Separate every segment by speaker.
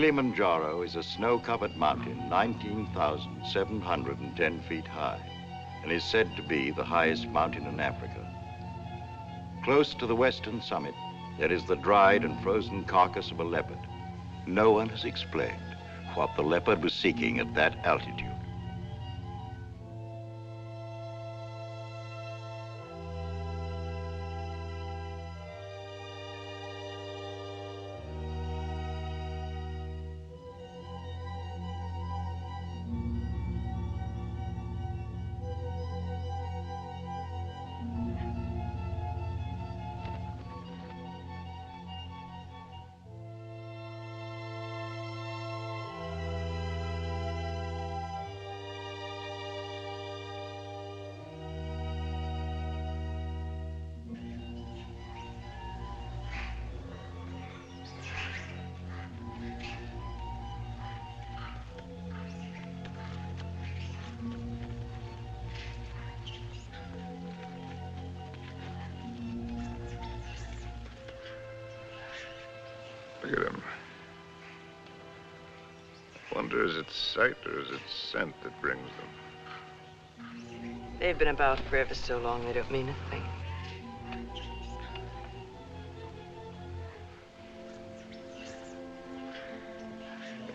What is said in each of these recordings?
Speaker 1: Kilimanjaro is a snow-covered mountain 19,710 feet high and is said to be the highest mountain in Africa. Close to the western summit, there is the dried and frozen carcass of a leopard. No one has explained what the leopard was seeking at that altitude.
Speaker 2: Look at him. I wonder, is it sight or is it scent that brings them?
Speaker 3: They've been about for ever so long, they don't mean a thing.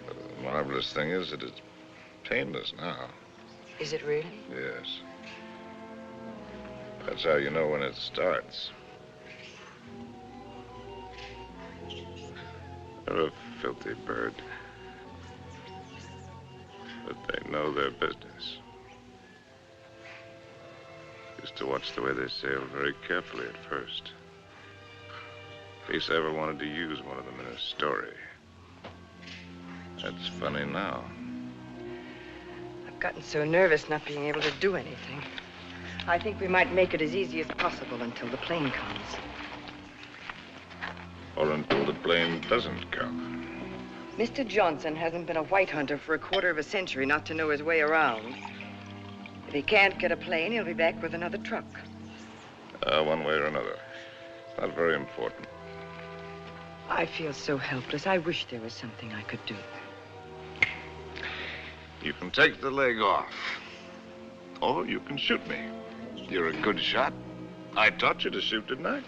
Speaker 2: The marvelous thing is that it's painless now.
Speaker 3: Is it really?
Speaker 2: Yes. That's how you know when it starts. They're a filthy bird. But they know their business. Used to watch the way they sail very carefully at first. In case I ever wanted to use one of them in a story. That's funny now.
Speaker 3: I've gotten so nervous not being able to do anything. I think we might make it as easy as possible until the plane comes.
Speaker 2: Or until the plane doesn't come.
Speaker 3: Mr. Johnson hasn't been a white hunter for a quarter of a century not to know his way around. If he can't get a plane, he'll be back with another truck.
Speaker 2: One way or another. Not very important.
Speaker 3: I feel so helpless. I wish there was something I could do.
Speaker 2: You can take the leg off. Or you can shoot me. You're a good shot. I taught you to shoot, didn't I?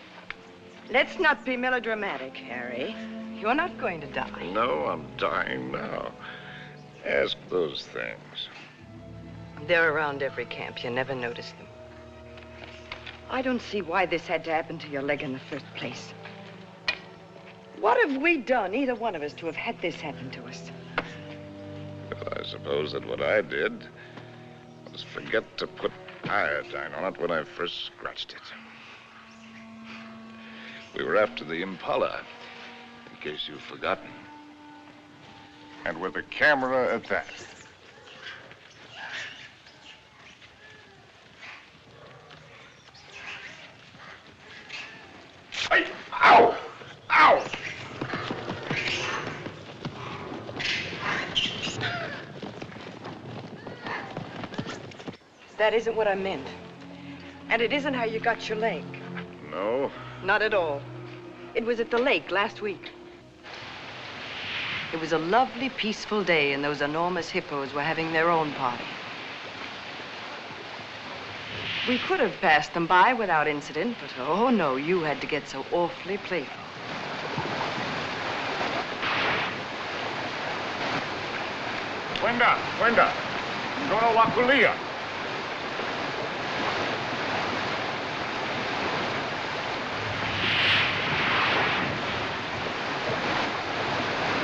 Speaker 3: Let's not be melodramatic, Harry. You're not going to die.
Speaker 2: No, I'm dying now. Ask those things.
Speaker 3: They're around every camp. You never notice them. I don't see why this had to happen to your leg in the first place. What have we done, either one of us, to have had this happen to us?
Speaker 2: Well, I suppose that what I did was forget to put iodine on it when I first scratched it. We were after the Impala, in case you've forgotten. And with a camera at that. Hey! Ow! Ow!
Speaker 3: That isn't what I meant. And it isn't how you got your leg.
Speaker 2: No?
Speaker 3: Not at all. It was at the lake last week. It was a lovely, peaceful day, and those enormous hippos were having their own party. We could have passed them by without incident, but oh no, you had to get so awfully playful.
Speaker 2: Wenda, Dona Wakulia.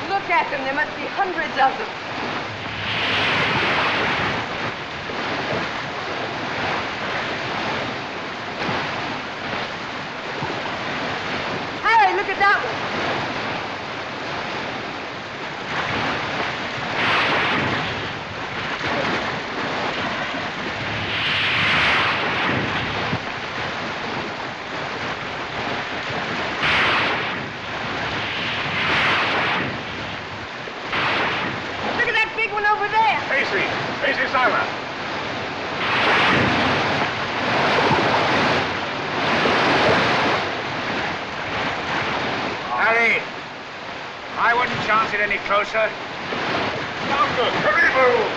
Speaker 3: Look at them, there must be hundreds of them. Harry, look at that one.
Speaker 2: closer. Longer. Hurry, move.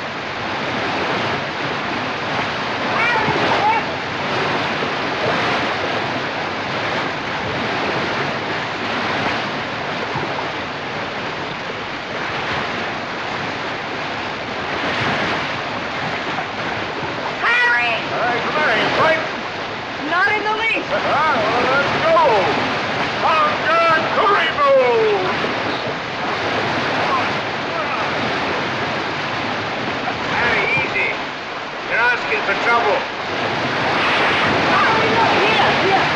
Speaker 4: Let's go! On guard, hurry, move!
Speaker 2: Very easy. You're asking for trouble.
Speaker 3: Here.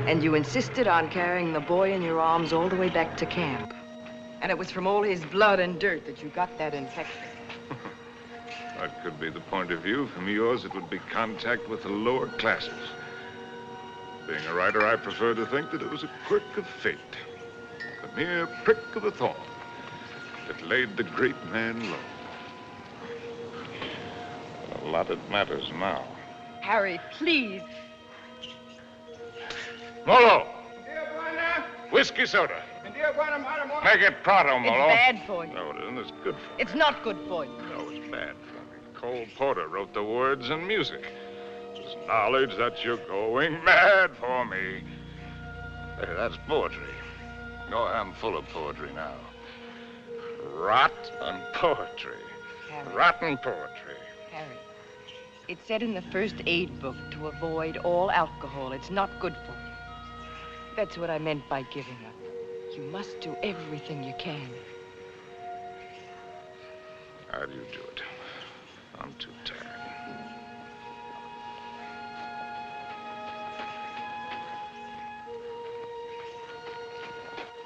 Speaker 3: And you insisted on carrying the boy in your arms all the way back to camp. And it was from all his blood and dirt that you got that infection.
Speaker 2: That could be the point of view. From yours, it would be contact with the lower classes. Being a writer, I prefer to think that it was a quirk of fate. A mere prick of a thorn that laid the great man low. A lot it matters now.
Speaker 3: Harry, please.
Speaker 2: Molo! Whiskey soda. Make it pronto, Molo.
Speaker 3: It's bad for you.
Speaker 2: No, it isn't. It's good for me.
Speaker 3: It's not good for you.
Speaker 2: No, it's bad for me. Cole Porter wrote the words and music. There's knowledge that you're going mad for me. Hey, that's poetry. Oh, I'm full of poetry now. Rotten poetry.
Speaker 3: Harry.
Speaker 2: Rotten poetry.
Speaker 3: Harry, it said in the first aid book to avoid all alcohol. It's not good for you. That's what I meant by giving up. You must do everything you can.
Speaker 2: How do you do it? I'm too tired.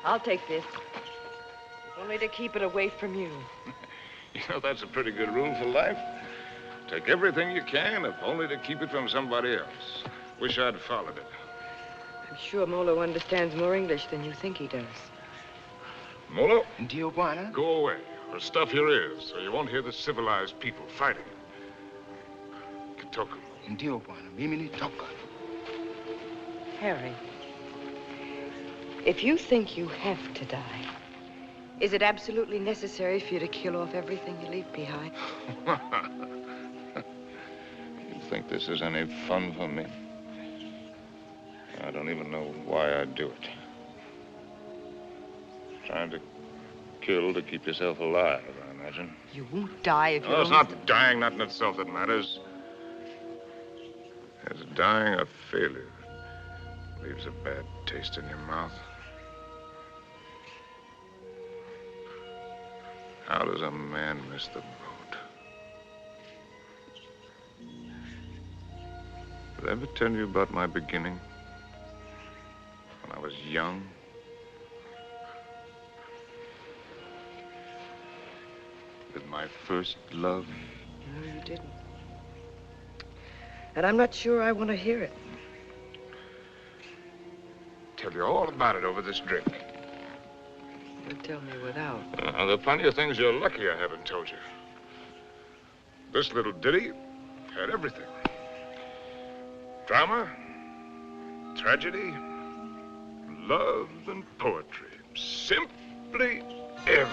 Speaker 3: I'll take this. Only to keep it away from you.
Speaker 2: You know, that's a pretty good rule for life. Take everything you can, if only to keep it from somebody else. Wish I'd followed it.
Speaker 3: I'm sure Molo understands more English than you think he does.
Speaker 2: Molo?
Speaker 4: Tijuana?
Speaker 2: Go away, or stuff your ears, so you won't hear the civilized people fighting. Kitoku.
Speaker 4: Tijuana, mimi ni toka.
Speaker 3: Harry, if you think you have to die, is it absolutely necessary for you to kill off everything you leave behind?
Speaker 2: You think this is any fun for me? I don't even know why I do it. Trying to kill to keep yourself alive, I imagine.
Speaker 3: You won't die if you
Speaker 2: No, it's
Speaker 3: don't...
Speaker 2: not dying, not in itself that matters. It's dying a failure. Leaves a bad taste in your mouth. How does a man miss the boat? Did I ever tell you about my beginning? When I was young? With my first love?
Speaker 3: No, you didn't. And I'm not sure I want to hear it.
Speaker 2: Tell you all about it over this drink.
Speaker 3: You'll tell me without.
Speaker 2: There are plenty of things you're lucky I haven't told you. This little ditty had everything. Drama, tragedy, love, and poetry. Simply everything.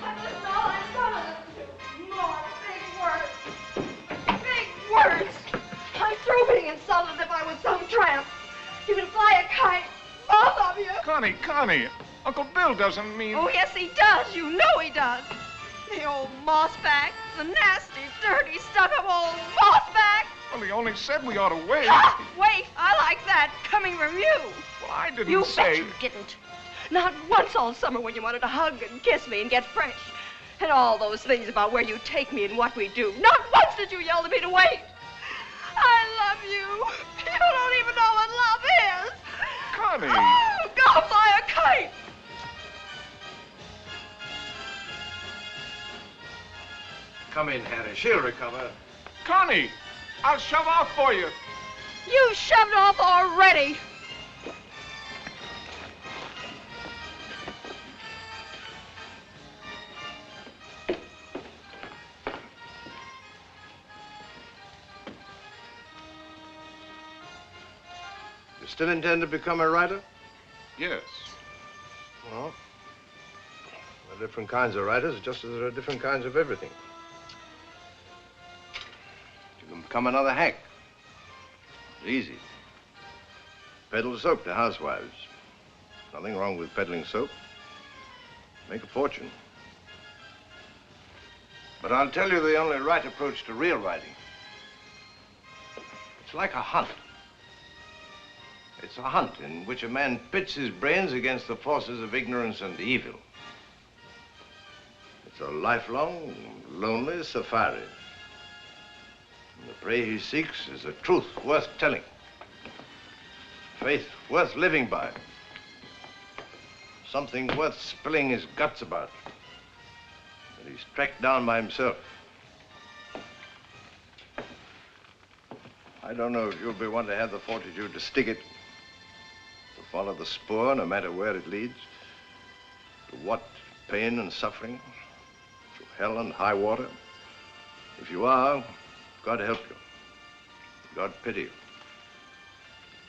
Speaker 3: That's all I'm gonna do. More big words. Big words. I'm through being insulted as if I was some tramp. You can fly a kite, both of you.
Speaker 2: Connie, Uncle Bill doesn't mean...
Speaker 3: Oh, yes, he does. You know he does. The old mossback, the nasty, dirty, stuck-up old mossback.
Speaker 2: Well, he only said we ought to wait.
Speaker 3: Ah, wait, I like that, coming from you.
Speaker 2: Well, I didn't
Speaker 3: You
Speaker 2: say...
Speaker 3: bet you didn't. Not once all summer when you wanted to hug and kiss me and get fresh. And all those things about where you take me and what we do. Not once did you yell to me to wait. I love you. You don't even know what love is.
Speaker 2: Connie.
Speaker 3: Oh, go fly a kite.
Speaker 5: Come in, Harry. She'll recover.
Speaker 2: Connie, I'll shove off for you.
Speaker 3: You shoved off already.
Speaker 5: You still intend to become a writer?
Speaker 2: Yes.
Speaker 5: Well, there are different kinds of writers, just as there are different kinds of everything. You can become another hack. It's easy. Peddle soap to housewives. Nothing wrong with peddling soap. Make a fortune. But I'll tell you the only right approach to real writing. It's like a hunt. It's a hunt in which a man pits his brains against the forces of ignorance and evil. It's a lifelong, lonely safari. And the prey he seeks is a truth worth telling. Faith worth living by. Something worth spilling his guts about. That he's tracked down by himself. I don't know if you'll be one to have the fortitude to stick it. To follow the spoor, no matter where it leads. To what pain and suffering. To hell and high water. If you are, God help you. God pity you.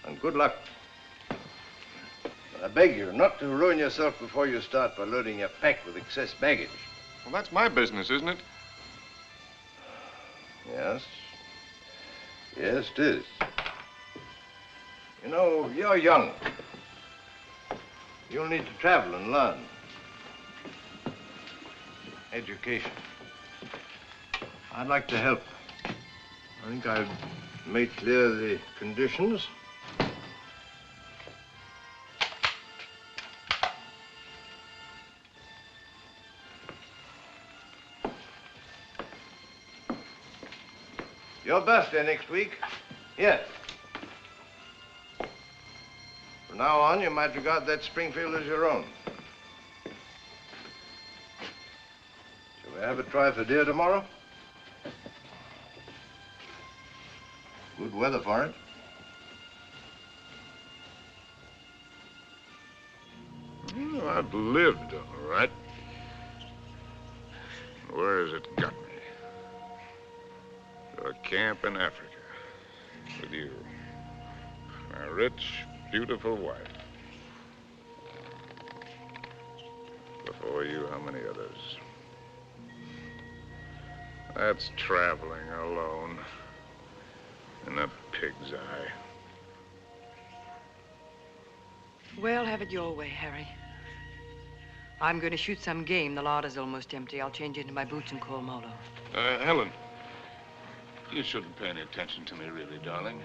Speaker 5: And good luck. But I beg you not to ruin yourself before you start by loading your pack with excess baggage.
Speaker 2: Well, that's my business, isn't it?
Speaker 5: Yes. Yes, it is. You know, you're young. You'll need to travel and learn. Education. I'd like to help. I think I've made clear the conditions. Your birthday next week. Here. From now on, you might regard that Springfield as your own. Shall we have a try for deer tomorrow? Good weather for it.
Speaker 2: Well, I've lived all right. Where has it got me? To a camp in Africa with you. My rich, beautiful wife. Before you, how many others? That's traveling alone in a pig's eye.
Speaker 3: Well, have it your way, Harry. I'm going to shoot some game. The larder's almost empty. I'll change into my boots and call Molo.
Speaker 2: Helen, you shouldn't pay any attention to me, really, darling.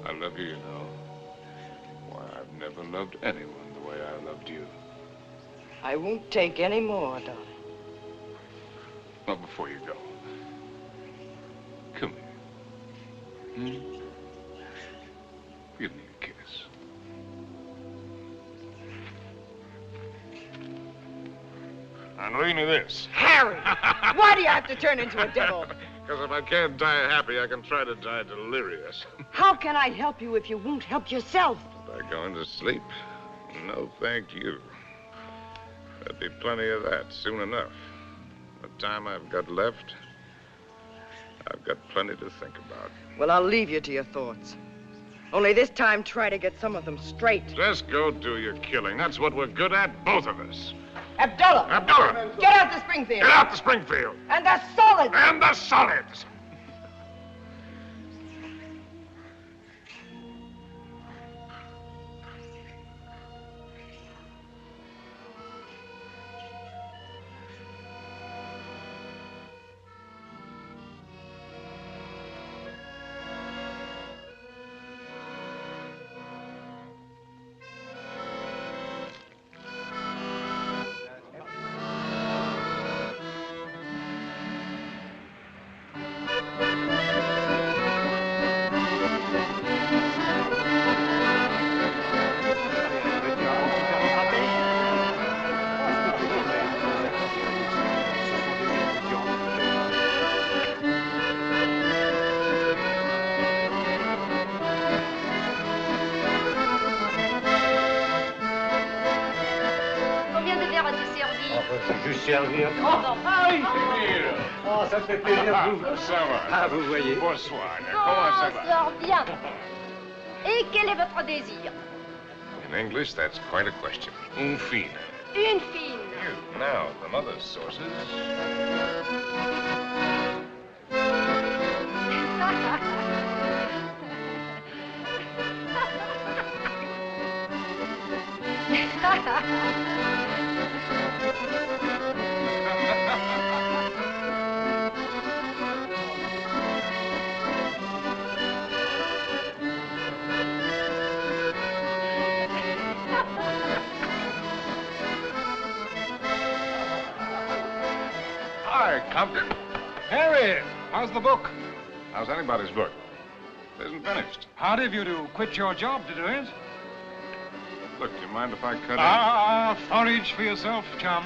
Speaker 2: I love you, you know. Why, I've never loved anyone the way I loved you.
Speaker 3: I won't take any more, darling.
Speaker 2: Well, before you go, come here. Give me a kiss. And read me this.
Speaker 3: Harry! Why do you have to turn into a devil?
Speaker 2: Because if I can't die happy, I can try to die delirious.
Speaker 3: How can I help you if you won't help yourself?
Speaker 2: By going to sleep? No, thank you. There'll be plenty of that soon enough. The time I've got left, I've got plenty to think about.
Speaker 3: Well, I'll leave you to your thoughts. Only this time, try to get some of them straight.
Speaker 2: Just go do your killing. That's what we're good at, both of us.
Speaker 3: Abdullah!
Speaker 2: Abdullah!
Speaker 3: Get out the Springfield!
Speaker 2: Get out the Springfield!
Speaker 3: And the solids!
Speaker 2: And the solids!
Speaker 6: Servir. Oh, Harry! Oh, ça fait plaisir de vous.
Speaker 2: Ça va.
Speaker 6: Ah, vous voyez.
Speaker 2: Bonsoir. Comment ça va?
Speaker 7: Sort bien. Et quel est votre désir?
Speaker 2: In English, that's quite a question. Une fine.
Speaker 7: Une fine.
Speaker 2: Now, from other sources. Hi, Compton.
Speaker 8: Harry, how's the book?
Speaker 2: How's anybody's book? It isn't finished.
Speaker 8: Hard of you to quit your job to do it.
Speaker 2: Look, do you mind if I cut
Speaker 8: Forage for yourself, chum.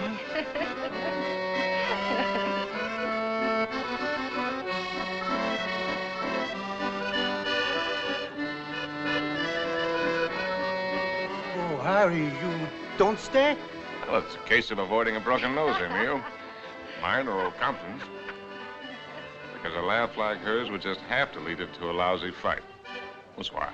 Speaker 6: Oh, Harry, you don't stay?
Speaker 2: Well, it's a case of avoiding a broken nose, Emil. Mine or Compton's. Because a laugh like hers would just have to lead it to a lousy fight. Bonsoir.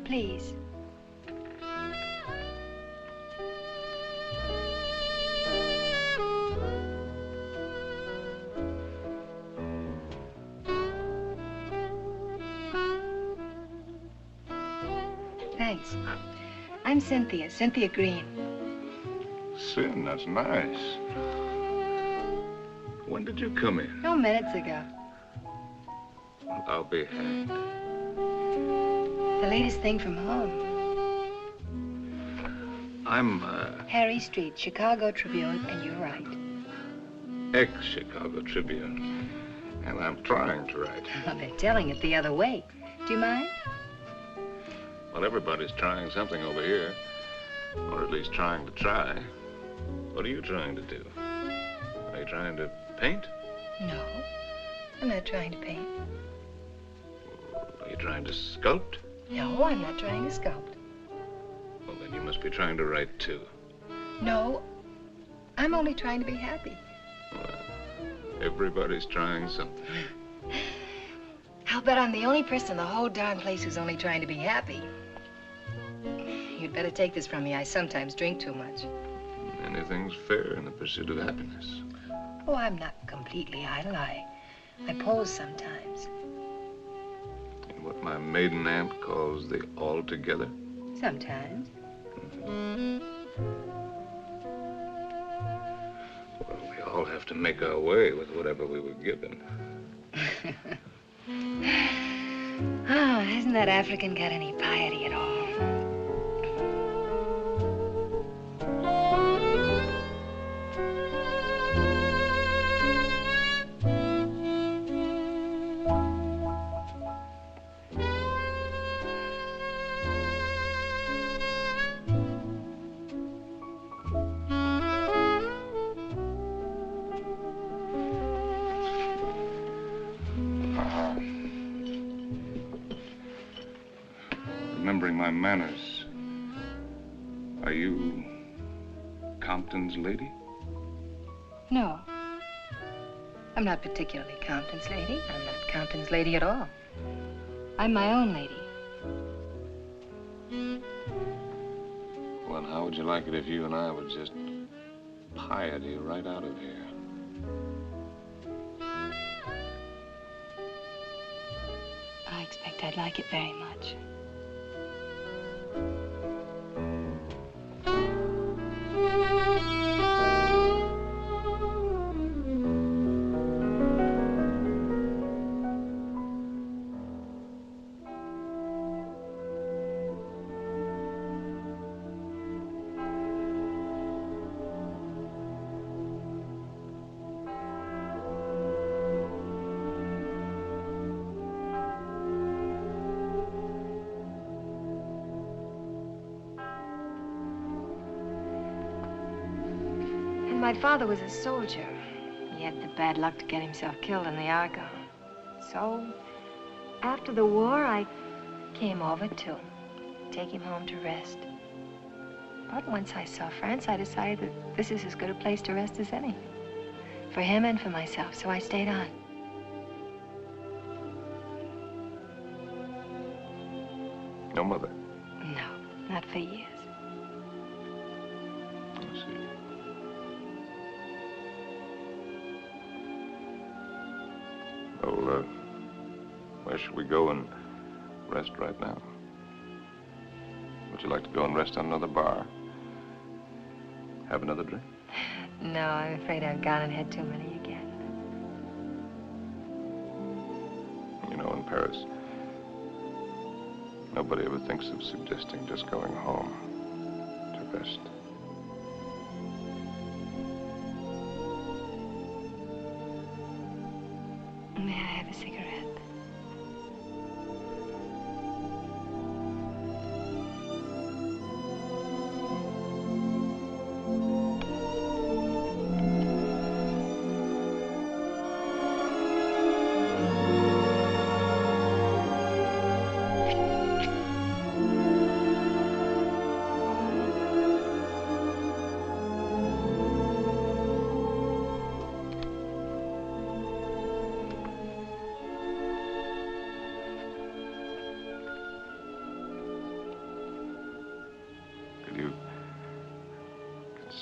Speaker 7: Please.
Speaker 9: Thanks. I'm Synthia Green.
Speaker 2: Sin, that's nice. When did you come in?
Speaker 9: No, minutes ago.
Speaker 2: Well, I'll be hanged.
Speaker 9: The latest thing from home.
Speaker 2: I'm,
Speaker 9: Harry Strait, Chicago Tribune, and you're right.
Speaker 2: ex-Chicago Tribune. And I'm trying to write.
Speaker 9: Well, they're telling it the other way. Do you mind?
Speaker 2: Well, everybody's trying something over here. Or at least trying to try. What are you trying to do? Are you trying to paint?
Speaker 9: No, I'm not trying to paint.
Speaker 2: Are you trying to sculpt?
Speaker 9: No, I'm not trying to sculpt.
Speaker 2: Well, then you must be trying to write, too.
Speaker 9: No, I'm only trying to be happy.
Speaker 2: Well, everybody's trying something.
Speaker 9: I'll bet I'm the only person in the whole darn place who's only trying to be happy. You'd better take this from me. I sometimes drink too much.
Speaker 2: Anything's fair in the pursuit of happiness.
Speaker 9: Oh, I'm not completely idle. I pose sometimes.
Speaker 2: In what my maiden aunt calls the altogether?
Speaker 9: Sometimes.
Speaker 2: Well, we all have to make our way with whatever we were given.
Speaker 9: Oh, hasn't that African got any piety at all?
Speaker 2: Remembering my manners, are you Compton's lady?
Speaker 9: No. I'm not particularly Compton's lady. I'm not Compton's lady at all. I'm my own lady.
Speaker 2: Well, how would you like it if you and I would just piety right out of here?
Speaker 9: I expect I'd like it very much. My father was a soldier. He had the bad luck to get himself killed in the Argonne. So, after the war, I came over to take him home to rest. But once I saw France, I decided that this is as good a place to rest as any. For him and for myself, so I stayed on.
Speaker 2: No mother?
Speaker 9: No, not for years.
Speaker 2: I see. Well, where should we go and rest right now? Would you like to go and rest on another bar? Have another drink?
Speaker 9: No, I'm afraid I've gone and had too many again.
Speaker 2: You know, in Paris, nobody ever thinks of suggesting just going home to rest.
Speaker 9: May I have a cigarette?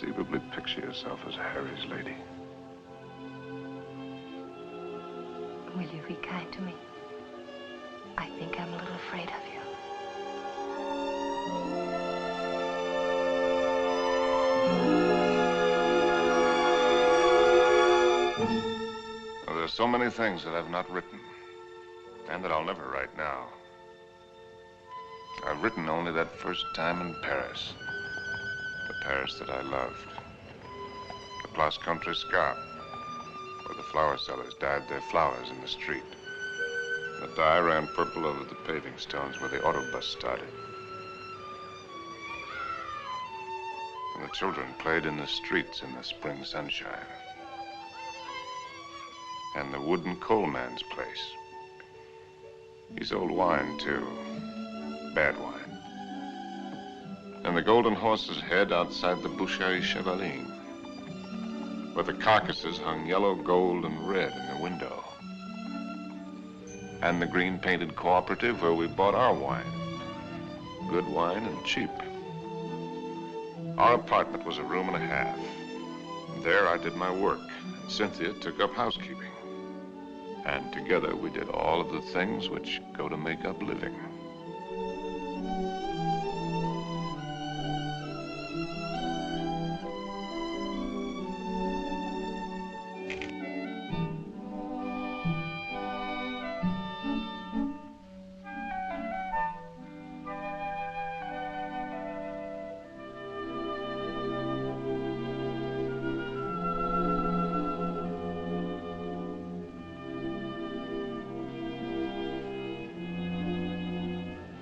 Speaker 2: Conceivably picture yourself as Harry's lady.
Speaker 9: Will you be kind to me? I think I'm a little afraid of you.
Speaker 2: Well, there's so many things that I've not written, and that I'll never write now. I've written only that first time in Paris. The Paris that I loved. The Place Contrescarpe, where the flower sellers dyed their flowers in the street. The dye ran purple over the paving stones where the autobus started. And the children played in the streets in the spring sunshine. And the wooden coalman's place. He sold wine, too. Bad wine. And the Golden Horse's Head outside the Boucherie Chevaline. where the carcasses hung yellow, gold, and red in the window. And the green-painted cooperative where we bought our wine. Good wine and cheap. Our apartment was a room and a half. There I did my work, and Cynthia took up housekeeping. And together we did all of the things which go to make up living.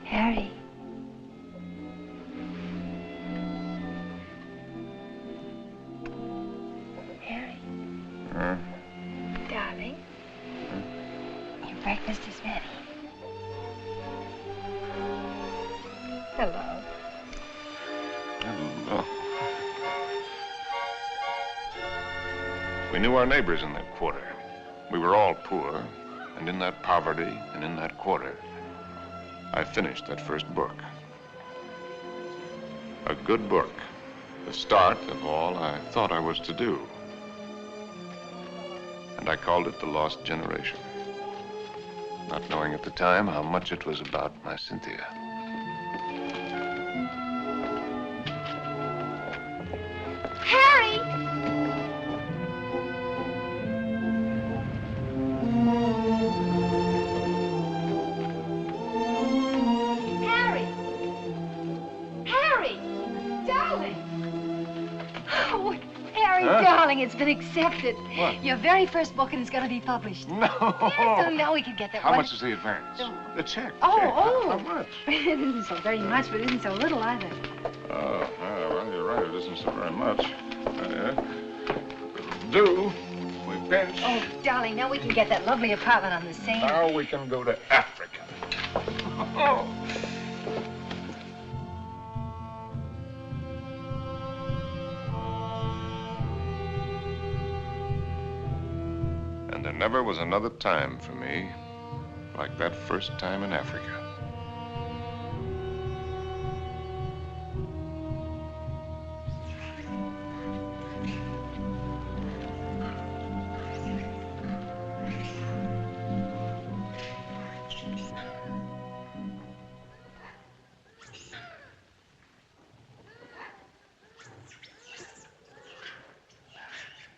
Speaker 9: Harry. Harry. Darling. Your breakfast is ready. Hello.
Speaker 2: Hello. We knew our neighbors in that quarter. We were all poor, and in that poverty and in that quarter, I finished that first book. A good book, the start of all I thought I was to do. And I called it The Lost Generation, not knowing at the time how much it was about my Cynthia.
Speaker 7: Harry! Harry! Harry! Darling!
Speaker 9: Oh, Harry, darling, it's been accepted.
Speaker 2: What?
Speaker 9: Your very first book, and it's going to be published.
Speaker 2: No!
Speaker 9: So now we can get that
Speaker 2: How
Speaker 9: one.
Speaker 2: much is the advance?
Speaker 9: No.
Speaker 2: The check.
Speaker 9: Oh,
Speaker 2: check.
Speaker 9: oh.
Speaker 2: How much?
Speaker 9: It isn't so very much, but it isn't so little either.
Speaker 2: Oh, well, you're right. It isn't so very much. Do. We pinch.
Speaker 9: Oh, darling, now we can get that lovely apartment on the Seine.
Speaker 2: Now we can go to Africa. Oh. And there never was another time for me like that first time in Africa.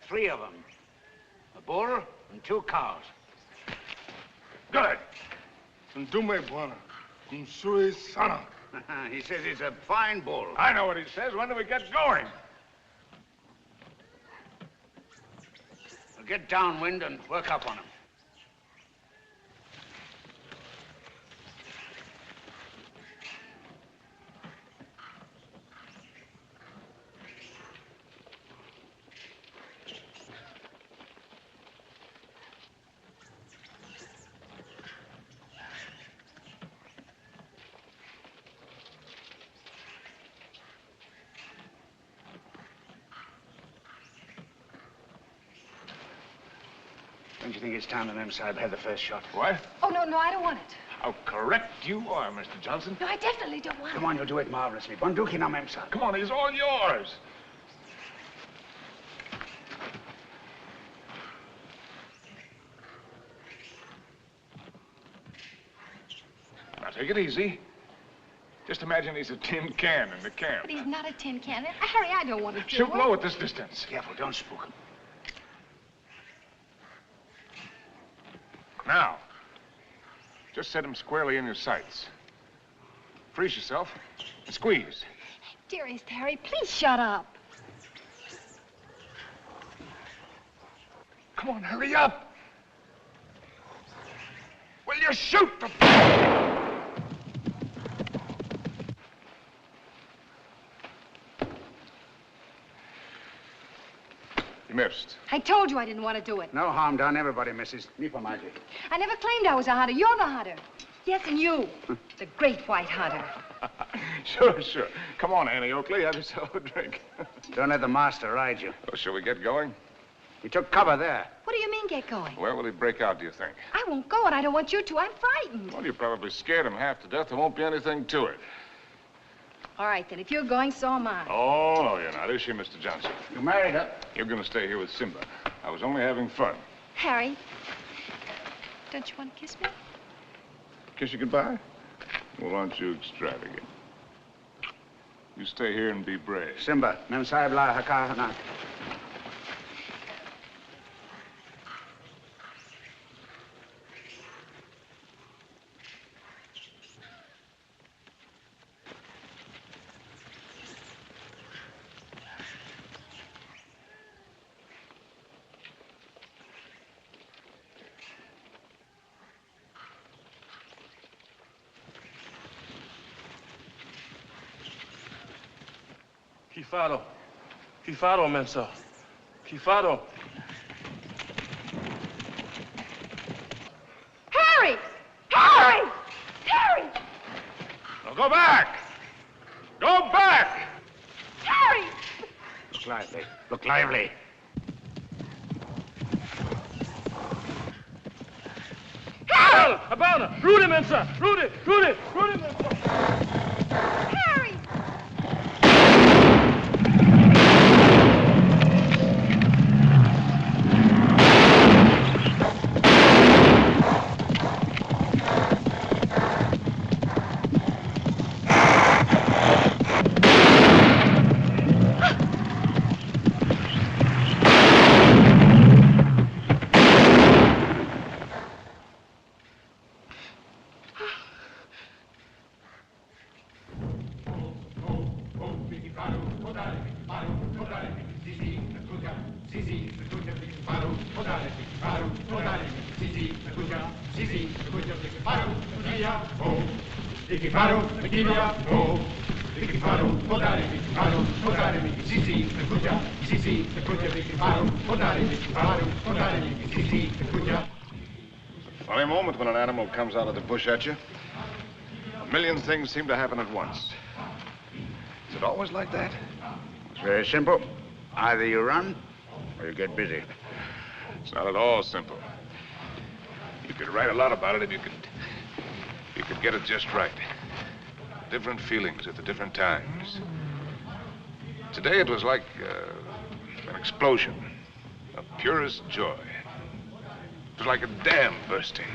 Speaker 6: Three of them. A bull and 2 cows. Good.
Speaker 8: Ndume bwana, kumsui sana.
Speaker 6: He says he's a fine bull.
Speaker 2: I know what he says. When do we get going?
Speaker 6: We'll get downwind and work up on him. Don't you think it's time the Mem Sahib had the first shot?
Speaker 2: What?
Speaker 9: Oh, no, I don't want it.
Speaker 2: How correct you are, Mr. Johnson.
Speaker 9: No, I definitely don't want
Speaker 6: Come on, you'll do it marvelously. Bunduki now, Mem Sahib.
Speaker 2: Come on, he's all yours. Now, take it easy. Just imagine he's a tin can in the camp.
Speaker 9: But he's not a tin can. Harry, I don't want to do
Speaker 2: Shoot
Speaker 9: it.
Speaker 2: low at this distance.
Speaker 6: Careful, don't spook him.
Speaker 2: Now, just set him squarely in your sights. Freeze yourself and squeeze.
Speaker 9: Dearest Harry, please shut up.
Speaker 2: Come on, hurry up. Will you shoot the... You missed.
Speaker 9: I told you I didn't want to do it.
Speaker 6: No harm done. Everybody misses. Me for magic.
Speaker 9: I never claimed I was a hunter. You're the hunter. Yes, and you, the great white hunter.
Speaker 2: Sure. Come on, Annie Oakley. Have yourself a drink.
Speaker 6: Don't let the master ride you.
Speaker 2: Oh, shall we get going?
Speaker 10: He took cover there.
Speaker 7: What do you mean, get going?
Speaker 2: Where will he break out, do you think?
Speaker 7: I won't go, and I don't want you to. I'm frightened.
Speaker 2: Well, you probably scared him half to death. There won't be anything to it.
Speaker 7: All right, then. If you're going, so am I.
Speaker 2: Oh, no, you're not. Is she, Mr. Johnson?
Speaker 10: You married her.
Speaker 2: You're going to stay here with Simba. I was only having fun.
Speaker 7: Harry, don't you want to kiss me?
Speaker 2: Kiss you goodbye? Well, aren't you extravagant? You stay here and be brave.
Speaker 10: Simba, mem sahib la haka na.
Speaker 6: Kifado. Kifado, Mensa. Kifado.
Speaker 7: Harry! Harry! Harry!
Speaker 2: Now go back! Go back!
Speaker 7: Harry!
Speaker 10: Look lively. Look lively.
Speaker 6: Harry! Abana! Rudy, Mensa! Rudy! Rudy! Rudy, Mensa!
Speaker 7: Harry!
Speaker 2: Funny moment when an animal comes out of the bush at you. A million things seem to happen at once. Is it always like that?
Speaker 10: It's very simple. Either you run or you get busy.
Speaker 2: It's not at all simple. You could write a lot about it if you could get it just right. Different feelings at the different times. Today it was like an explosion of purest joy. It was like a dam bursting.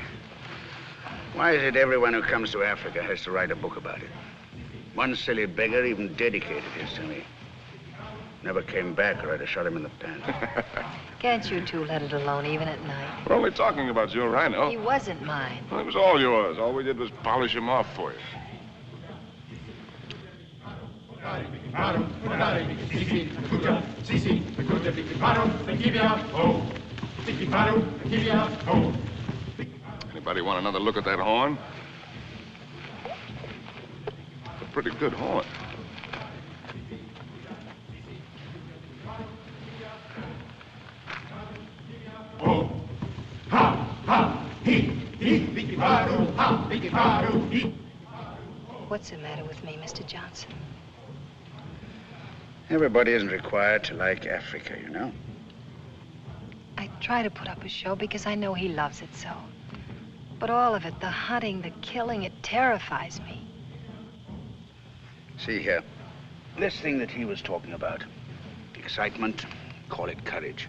Speaker 10: Why is it everyone who comes to Africa has to write a book about it? One silly beggar even dedicated his to me. Never came back or I'd have shot him in the pants.
Speaker 9: Can't you two let it alone, even at night?
Speaker 2: We're only talking about your rhino.
Speaker 9: He wasn't mine.
Speaker 2: Well, it was all yours. All we did was polish him off for you. Anybody want another look at that horn? It's a pretty good horn.
Speaker 9: What's the matter with me, Mr. Johnson?
Speaker 10: Everybody isn't required to like Africa, you know.
Speaker 9: I try to put up a show because I know he loves it so. But all of it, the hunting, the killing, it terrifies me.
Speaker 10: See here, this thing that he was talking about, excitement, call it courage.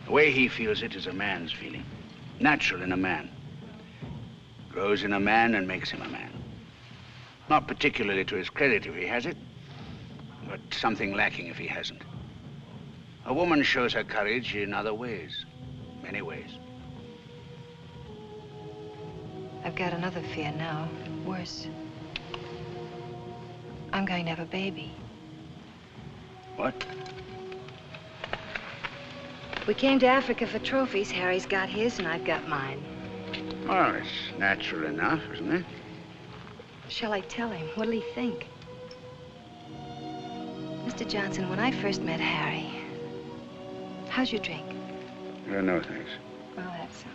Speaker 10: The way he feels it is a man's feeling, natural in a man. Grows in a man and makes him a man. Not particularly to his credit if he has it, but something lacking if he hasn't. A woman shows her courage in other ways, many ways.
Speaker 9: I've got another fear now, worse. I'm going to have a baby.
Speaker 10: What?
Speaker 9: We came to Africa for trophies. Harry's got his and I've got mine.
Speaker 10: Well, it's natural enough, isn't it?
Speaker 9: Shall I tell him? What'll he think? Mr. Johnson, when I first met Harry, how's your drink?
Speaker 10: No, thanks.
Speaker 9: Well, that's some.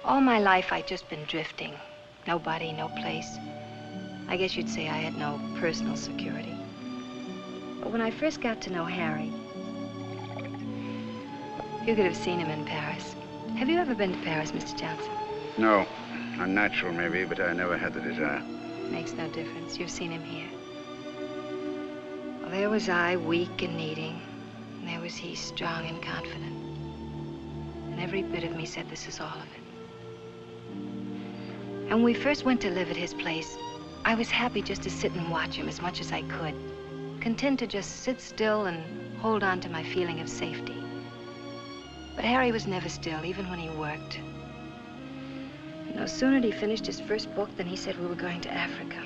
Speaker 9: All my life, I'd just been drifting. Nobody, no place. I guess you'd say I had no personal security. But when I first got to know Harry, You could have seen him in Paris. Have you ever been to Paris, Mr. Johnson?
Speaker 10: No. Unnatural, maybe, but I never had the desire.
Speaker 9: Makes no difference. You've seen him here. Well, there was I, weak and needing. And there was he, strong and confident. And every bit of me said this is all of it. And when we first went to live at his place, I was happy just to sit and watch him as much as I could. Content to just sit still and hold on to my feeling of safety. But Harry was never still, even when he worked. No sooner had he finished his first book than he said we were going to Africa.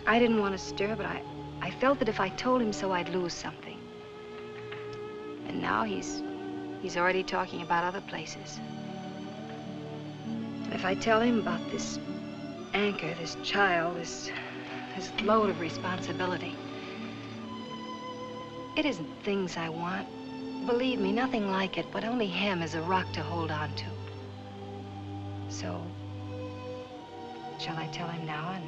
Speaker 9: I didn't want to stir, but I felt that if I told him so, I'd lose something. And now he's already talking about other places. And if I tell him about this anchor, this child, this load of responsibility, it isn't things I want. Believe me, nothing like it, but only him as a rock to hold on to. So, shall I tell him now and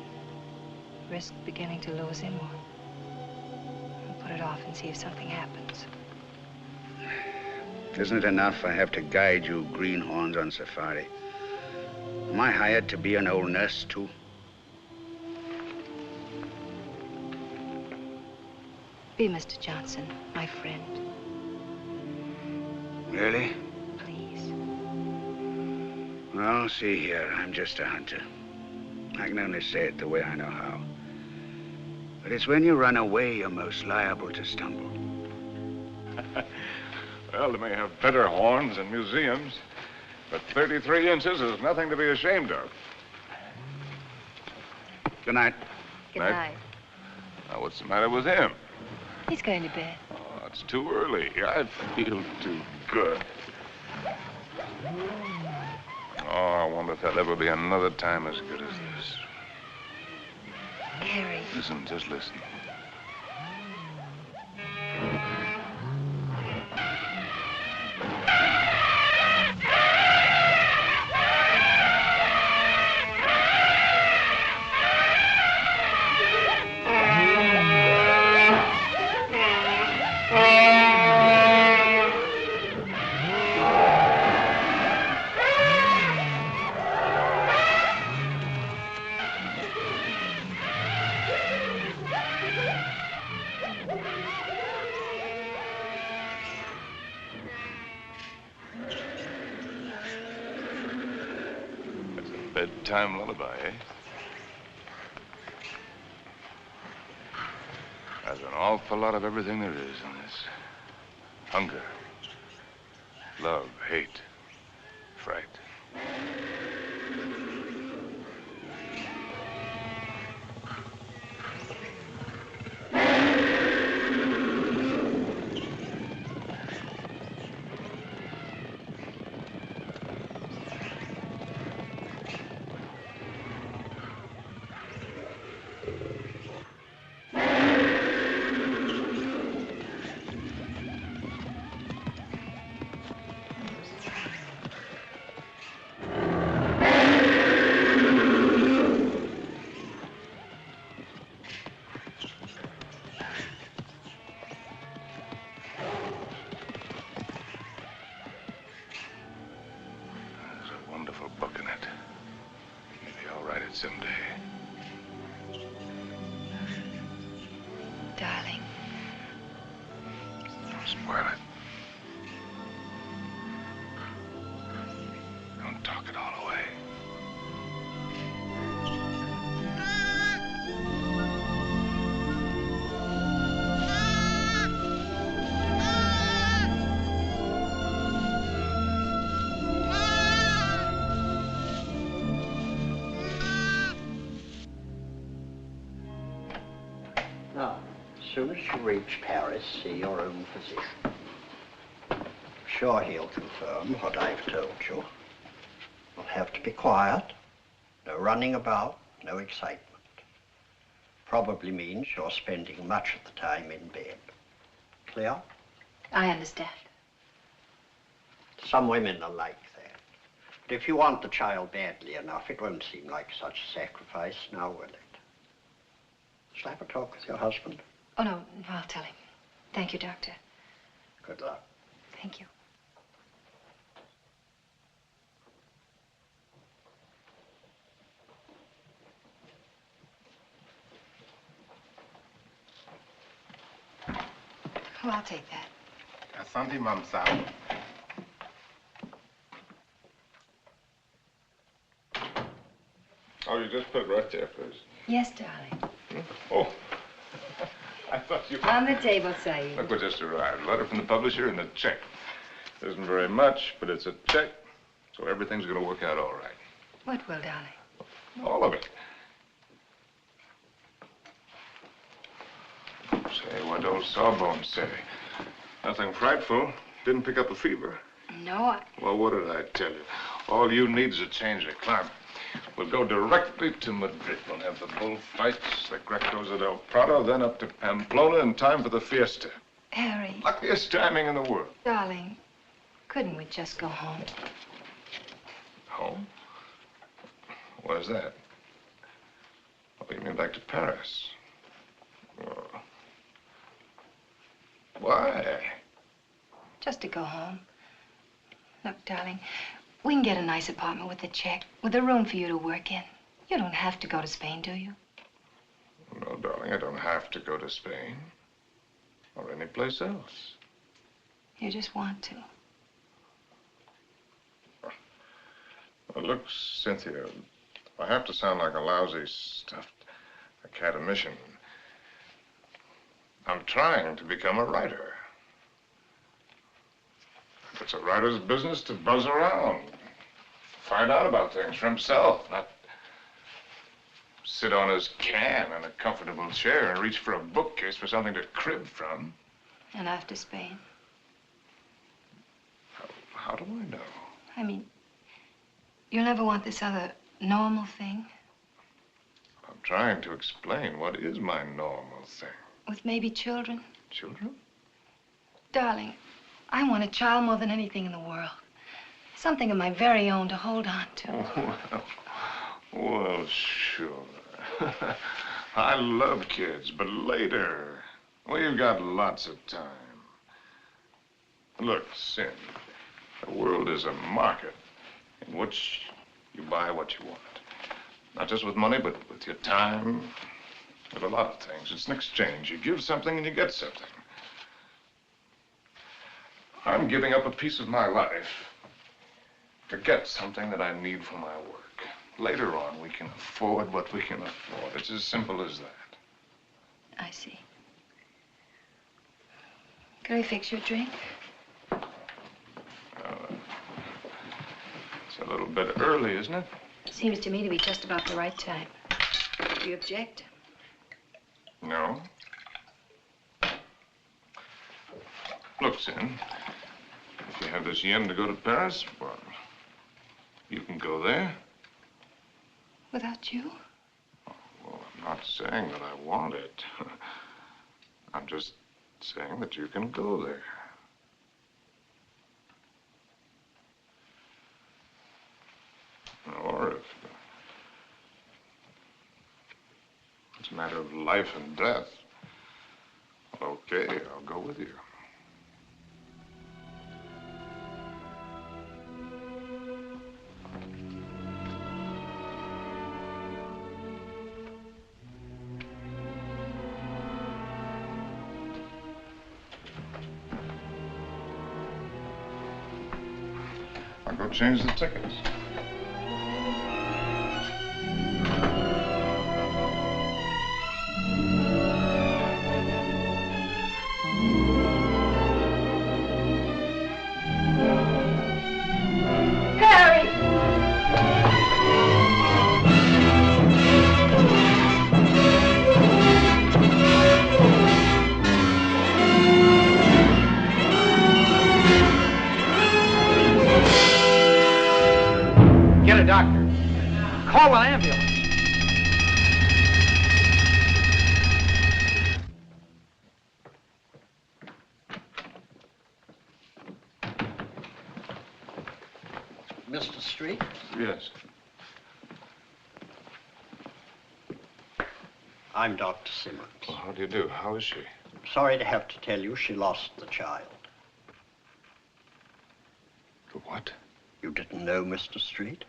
Speaker 9: risk beginning to lose him, or put it off and see if something happens?
Speaker 10: Isn't it enough I have to guide you greenhorns on safari? Am I hired to be an old nurse, too?
Speaker 9: Be Mr. Johnson, my friend.
Speaker 10: Really?
Speaker 9: Please.
Speaker 10: Well, see here, I'm just a hunter. I can only say it the way I know how. But it's when you run away you're most liable to stumble.
Speaker 2: Well, they may have better horns in museums, but 33 inches is nothing to be ashamed of.
Speaker 10: Good night.
Speaker 9: Good night.
Speaker 2: Now, what's the matter with him?
Speaker 9: He's going to bed.
Speaker 2: Oh, it's too early. I feel too good. Oh, I wonder if there'll ever be another time as good as this.
Speaker 9: Harry.
Speaker 2: Listen, just listen. Bedtime lullaby, eh? There's an awful lot of everything there is in this. Hunger, love, hate, fright. Someday.
Speaker 9: Darling.
Speaker 2: Don't spoil it. Don't talk it all away.
Speaker 11: As soon as you reach Paris, see your own physician. Sure he'll confirm what I've told you. You'll have to be quiet, no running about, no excitement. Probably means you're spending much of the time in bed. Clear?
Speaker 9: I understand.
Speaker 11: Some women are like that. But if you want the child badly enough, it won't seem like such a sacrifice, now will it? Shall I have a talk with your husband?
Speaker 9: Oh, no, I'll tell him. Thank you, Doctor.
Speaker 11: Good luck.
Speaker 9: Thank you. Oh, I'll take that.
Speaker 8: Asante, Mam Sahib.
Speaker 2: Oh, you just put it right there, please.
Speaker 9: Yes, darling.
Speaker 2: Oh, I thought you...
Speaker 9: On the table, Saeed.
Speaker 2: Look what just arrived. Letter from the publisher and a check. Isn't very much, but it's a check, so everything's going to work out all right.
Speaker 9: What will, darling?
Speaker 2: All of it. Say, what old Sawbones say? Nothing frightful. Didn't pick up a fever.
Speaker 9: No,
Speaker 2: Well, what did I tell you? All you need is a change of climate. We'll go directly to Madrid. We'll have the bullfights, the Grecos at El Prado, then up to Pamplona in time for the fiesta.
Speaker 9: Harry.
Speaker 2: Luckiest timing in the world.
Speaker 9: Darling, couldn't we just go home?
Speaker 2: Home? What is that? Oh, you mean back to Paris? Oh. Why?
Speaker 9: Just to go home. Look, darling, we can get a nice apartment with a check, with a room for you to work in. You don't have to go to Spain, do you?
Speaker 2: No, darling, I don't have to go to Spain. Or any place else.
Speaker 9: You just want to.
Speaker 2: Well, look, Cynthia, I have to sound like a lousy, stuffed academician. I'm trying to become a writer. It's a writer's business to buzz around, find out about things for himself, not sit on his can in a comfortable chair and reach for a bookcase for something to crib from.
Speaker 9: And after Spain?
Speaker 2: How do I know?
Speaker 9: I mean, you'll never want this other normal thing?
Speaker 2: I'm trying to explain what is my normal thing.
Speaker 9: With maybe children?
Speaker 2: Children?
Speaker 9: Darling, I want a child more than anything in the world. Something of my very own to hold on to.
Speaker 2: Well, sure. I love kids, but later. We've got lots of time. Look, Sin, the world is a market in which you buy what you want. Not just with money, but with your time, with a lot of things. It's an exchange. You give something and you get something. I'm giving up a piece of my life to get something that I need for my work. Later on, we can afford what we can afford. It's as simple as that.
Speaker 9: I see. Can I fix your drink?
Speaker 2: It's a little bit early, isn't it?
Speaker 9: Seems to me to be just about the right time. Do you object?
Speaker 2: No. Look, Sin, if you have this yen to go to Paris, well, you can go there.
Speaker 9: Without you?
Speaker 2: Well, I'm not saying that I want it. I'm just saying that you can go there. Or if it's a matter of life and death, well, okay, I'll go with you. I'll go change the tickets.
Speaker 10: Get a doctor. Call an ambulance.
Speaker 11: Mr. Street?
Speaker 2: Yes.
Speaker 11: I'm Dr. Simmons.
Speaker 2: Well, how do you do? How is she?
Speaker 11: Sorry to have to tell you she lost the child.
Speaker 2: What?
Speaker 11: You didn't know, Mr. Street?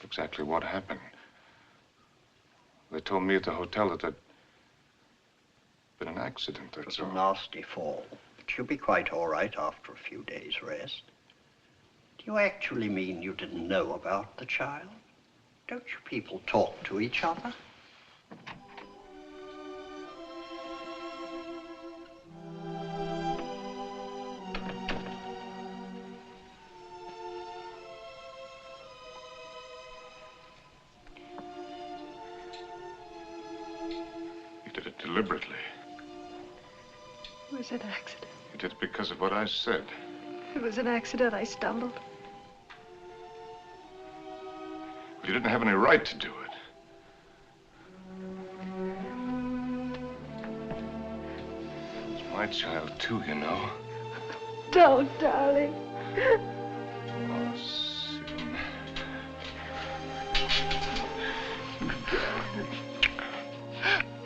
Speaker 2: Exactly what happened. They told me at the hotel that Been an accident, that's
Speaker 11: all. It was a nasty fall, but you'll be quite all right after a few days' rest. Do you actually mean you didn't know about the child? Don't you people talk to each other?
Speaker 2: You did it deliberately.
Speaker 3: It was an accident.
Speaker 2: You did it because of what I said.
Speaker 3: It was an accident. I stumbled.
Speaker 2: You didn't have any right to do it. It's my child, too, you know.
Speaker 3: Don't, darling.
Speaker 2: Oh, Sin.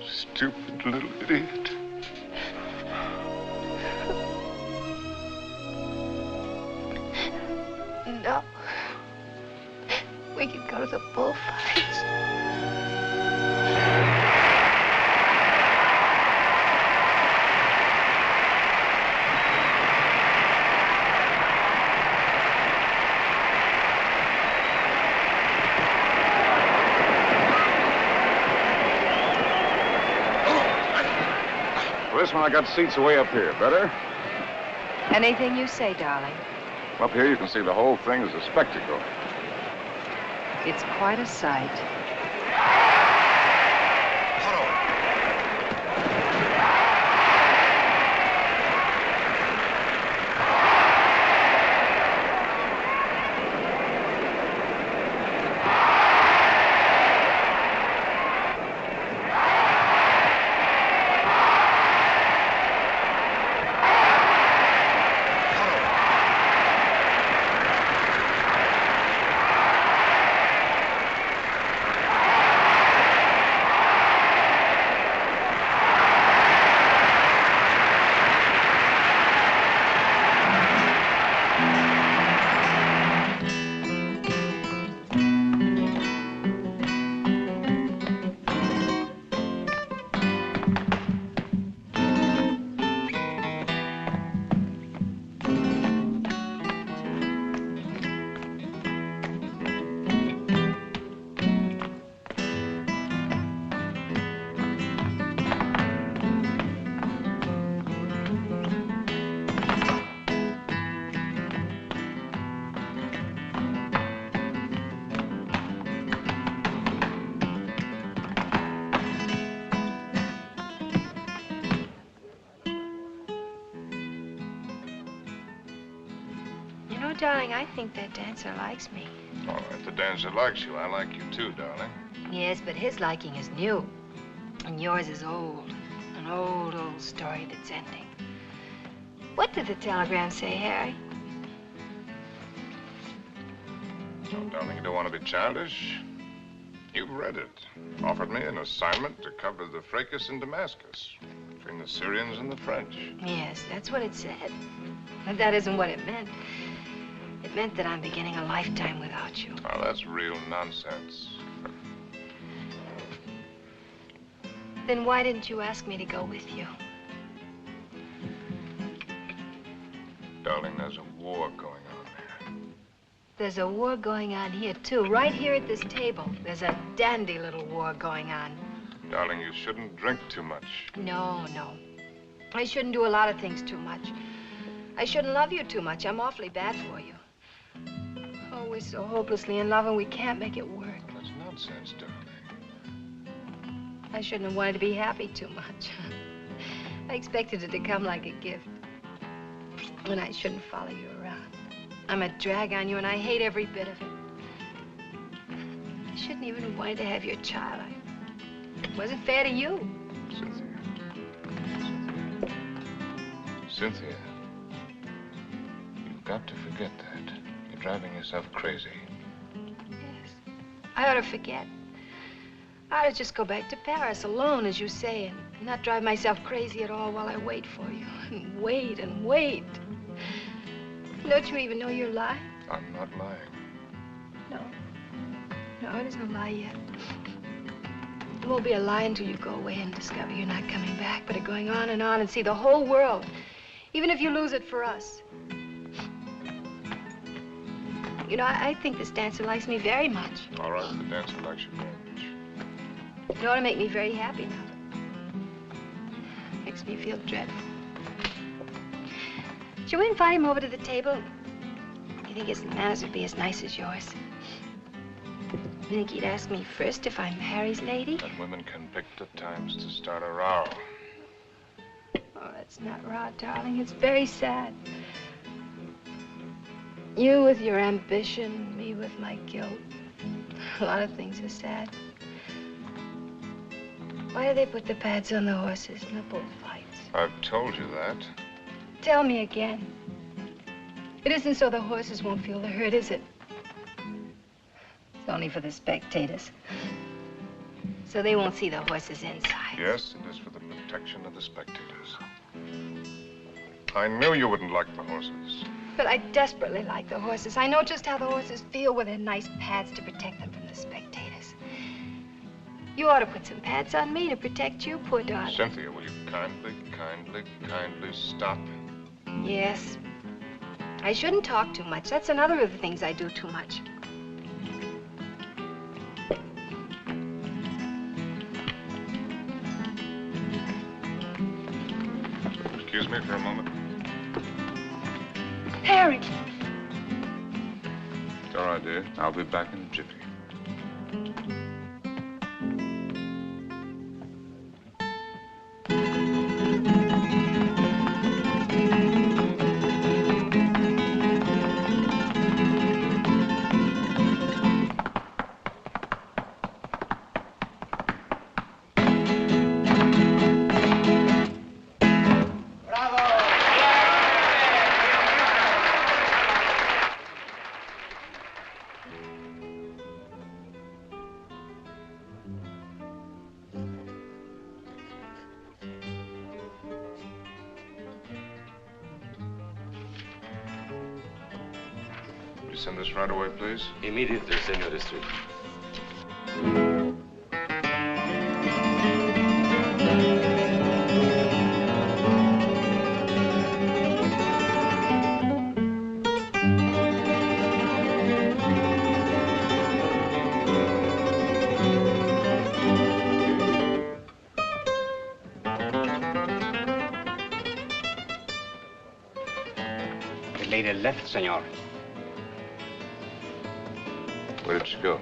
Speaker 2: Stupid little idiot.
Speaker 9: No. We could go to the bullfights.
Speaker 2: Policeman, I got seats way up here. Better?
Speaker 3: Anything you say, darling.
Speaker 2: Up here, you can see the whole thing as a spectacle.
Speaker 3: It's quite a sight.
Speaker 9: Darling, I think that dancer likes me.
Speaker 2: Oh, if the dancer likes you, I like you too, darling.
Speaker 9: Yes, but his liking is new. And yours is old. An old, old story that's ending. What did the telegram say, Harry?
Speaker 2: Oh, darling, you don't want to be childish. You've read it. Offered me an assignment to cover the fracas in Damascus between the Syrians and the French.
Speaker 9: Yes, that's what it said. But that isn't what it meant. It meant that I'm beginning a lifetime without you.
Speaker 2: Oh, that's real nonsense.
Speaker 9: Then why didn't you ask me to go with you?
Speaker 2: Darling, there's a war going on there.
Speaker 9: There's a war going on here, too. Right here at this table. There's a dandy little war going on.
Speaker 2: Darling, you shouldn't drink too much.
Speaker 9: No, no. I shouldn't do a lot of things too much. I shouldn't love you too much. I'm awfully bad for you. Oh, we're so hopelessly in love and we can't make it work.
Speaker 2: That's nonsense, darling.
Speaker 9: I shouldn't have wanted to be happy too much. I expected it to come like a gift. And I shouldn't follow you around. I'm a drag on you and I hate every bit of it. I shouldn't even have wanted to have your child. It wasn't fair to you.
Speaker 2: Cynthia, you've got to forget that. You're driving yourself crazy.
Speaker 9: Yes, I ought to forget. I ought to just go back to Paris alone, as you say, and not drive myself crazy at all while I wait for you. And wait and wait. Don't you even know you're lying?
Speaker 2: I'm not lying.
Speaker 9: No. No, it isn't a lie yet. It won't be a lie until you go away and discover you're not coming back, but are going on and see the whole world, even if you lose it for us. You know, I think this dancer likes me very much.
Speaker 2: All right, the dancer likes you very much.
Speaker 9: It ought to make me very happy now. Makes me feel dreadful. Shall we invite him over to the table? You think his manners would be as nice as yours? You think he'd ask me first if I'm Harry's lady?
Speaker 2: And women can pick the times to start a row.
Speaker 9: Oh, that's not raw, darling. It's very sad. You with your ambition, me with my guilt. A lot of things are sad. Why do they put the pads on the horses in the bullfights?
Speaker 2: I've told you that.
Speaker 9: Tell me again. It isn't so the horses won't feel the hurt, is it? It's only for the spectators. So they won't see the horses inside.
Speaker 2: Yes, it is for the protection of the spectators. I knew you wouldn't like the horses.
Speaker 9: But I desperately like the horses. I know just how the horses feel with their nice pads to protect them from the spectators. You ought to put some pads on me to protect you, poor darling.
Speaker 2: Cynthia, will you kindly stop?
Speaker 9: Yes. I shouldn't talk too much. That's another of the things I do too much.
Speaker 2: Excuse me for a moment.
Speaker 9: Harry!
Speaker 2: It's all right, dear. I'll be back in a jiffy. Send this right away, please.
Speaker 12: Immediately, Senor Street.
Speaker 10: The lady left, senor.
Speaker 2: Where did she go?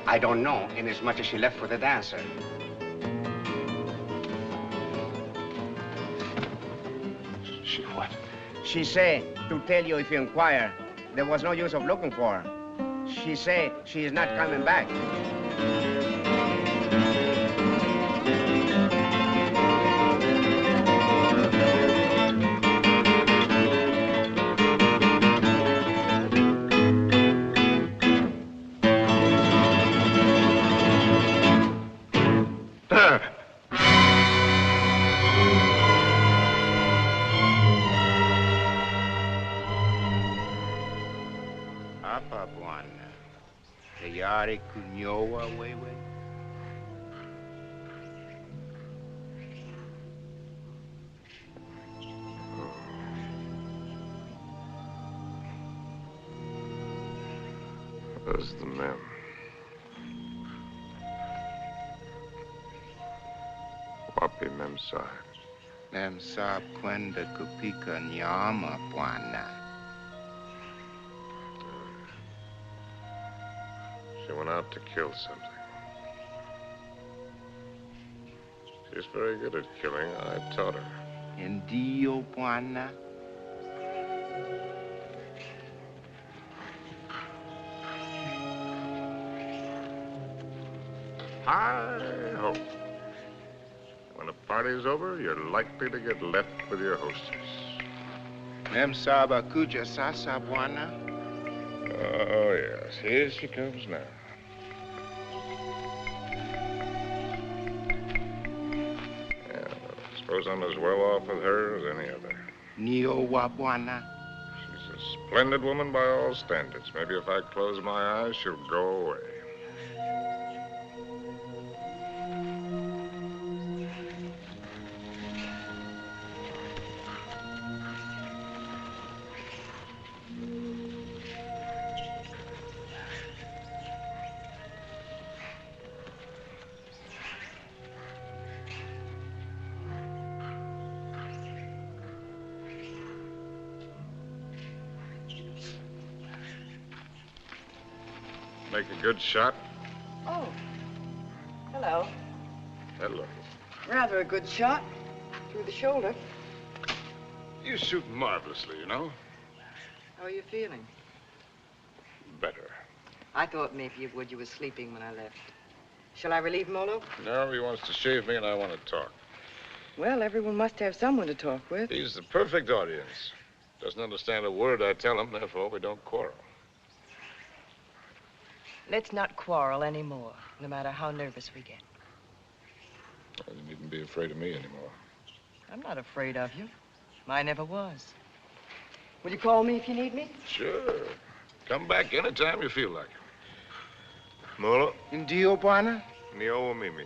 Speaker 10: I don't know, inasmuch as she left for the dancer.
Speaker 2: She what?
Speaker 10: She said to tell you if you inquire. There was no use of looking for her. She said she is not coming back.
Speaker 2: There's the men. Wapi Memsahib.
Speaker 8: Memsahib kwenda kupika nyama, bwana.
Speaker 2: She went out to kill something. She's very good at killing. I taught her.
Speaker 8: Ndio, bwana.
Speaker 2: Hi-ho. When a party's over, you're likely to get left with your hostess.
Speaker 8: Memsahib akuja sasa, bwana.
Speaker 2: Oh, yes. Here she comes now. Yeah, I suppose I'm as well off with her as any other.
Speaker 8: Nio wa, bwana.
Speaker 2: She's a splendid woman by all standards. Maybe if I close my eyes, she'll go away. Make a good shot?
Speaker 3: Oh. Hello.
Speaker 2: Hello.
Speaker 3: Rather a good shot. Through the shoulder.
Speaker 2: You shoot marvelously, you know.
Speaker 3: How are you feeling?
Speaker 2: Better.
Speaker 3: I thought maybe you would. You were sleeping when I left. Shall I relieve Molo?
Speaker 2: No, he wants to shave me and I want to talk.
Speaker 3: Well, everyone must have someone to talk with.
Speaker 2: He's the perfect audience. Doesn't understand a word I tell him, therefore we don't quarrel.
Speaker 3: Let's not quarrel anymore, no matter how nervous we get.
Speaker 2: You needn't be afraid of me anymore.
Speaker 3: I'm not afraid of you. I never was. Will you call me if you need me?
Speaker 2: Sure. Come back anytime you feel like it.
Speaker 8: Molo. Ndio, bwana.
Speaker 2: Nio mimi.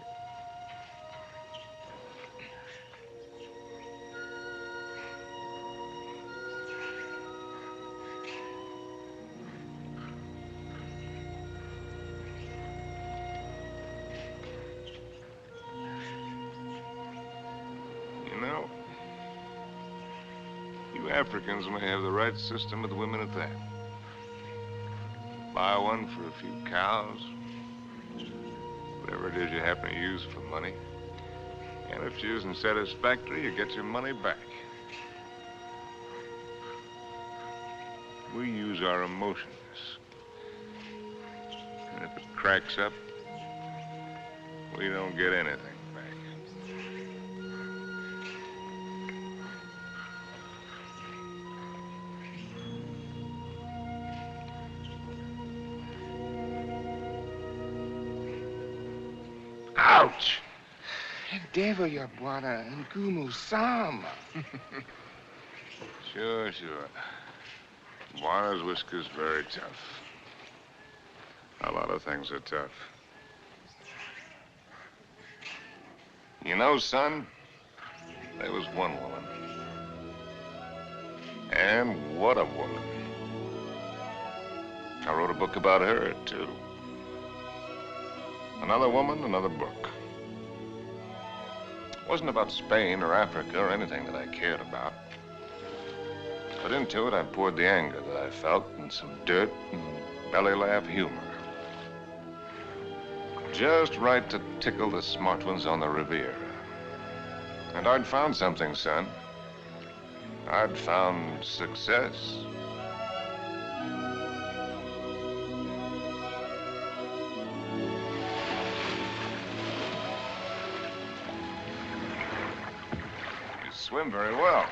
Speaker 2: You know, you Africans may have the right system with women at that. Buy one for a few cows, whatever it is you happen to use for money. And if she isn't satisfactory, you get your money back. We use our emotions. And if it cracks up, we don't get anything back.
Speaker 8: Ouch! Endeavor, ya bwana, ngumu sama.
Speaker 2: Sure. Juana's whisker's very tough. A lot of things are tough. You know, son, there was one woman. And what a woman. I wrote a book about her, too. Another woman, another book. It wasn't about Spain or Africa or anything that I cared about. But into it, I poured the anger that I felt and some dirt and belly laugh humor. Just right to tickle the smart ones on the Riviera. And I'd found something, son. I'd found success. You swim very well.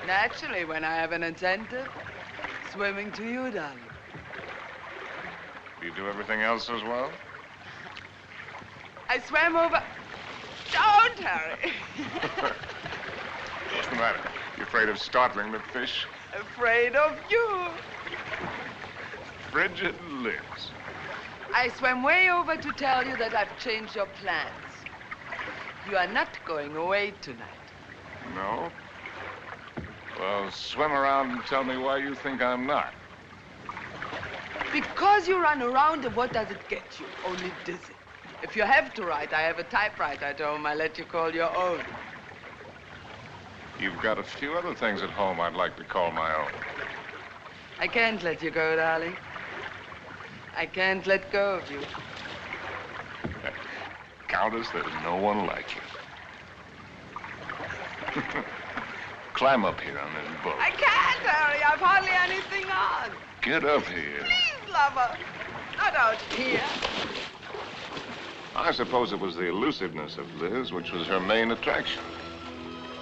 Speaker 13: Naturally, when I have an incentive, swimming to you, darling.
Speaker 2: Do you do everything else as well?
Speaker 13: I swam over... Don't, Harry.
Speaker 2: What's the matter? You afraid of startling the fish?
Speaker 13: Afraid of you.
Speaker 2: Frigid Liz.
Speaker 13: I swam way over to tell you that I've changed your plans. You are not going away tonight.
Speaker 2: No? Well, swim around and tell me why you think I'm not.
Speaker 13: Because you run around, and what does it get you? Only dizzy. If you have to write, I have a typewriter at home. I let you call your own.
Speaker 2: You've got a few other things at home I'd like to call my own.
Speaker 13: I can't let you go, darling. I can't let go of you.
Speaker 2: Countess, there's no one like you. Climb up here on this boat.
Speaker 13: I can't, Harry. I've hardly anything on.
Speaker 2: Get up here.
Speaker 13: Please, lover. Not out here.
Speaker 2: I suppose it was the elusiveness of Liz which was her main attraction.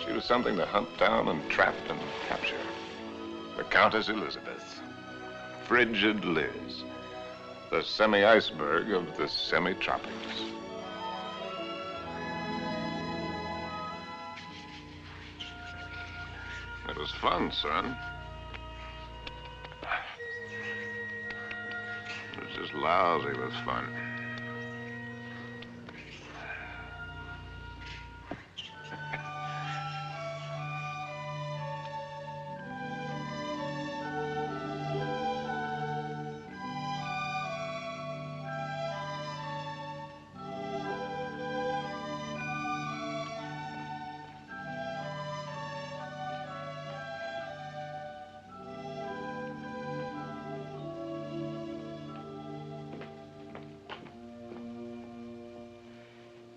Speaker 2: She was something to hunt down and trap and capture. The Countess Elizabeth. Frigid Liz. The semi-iceberg of the semi-tropics. It was fun, son. It was just lousy with fun.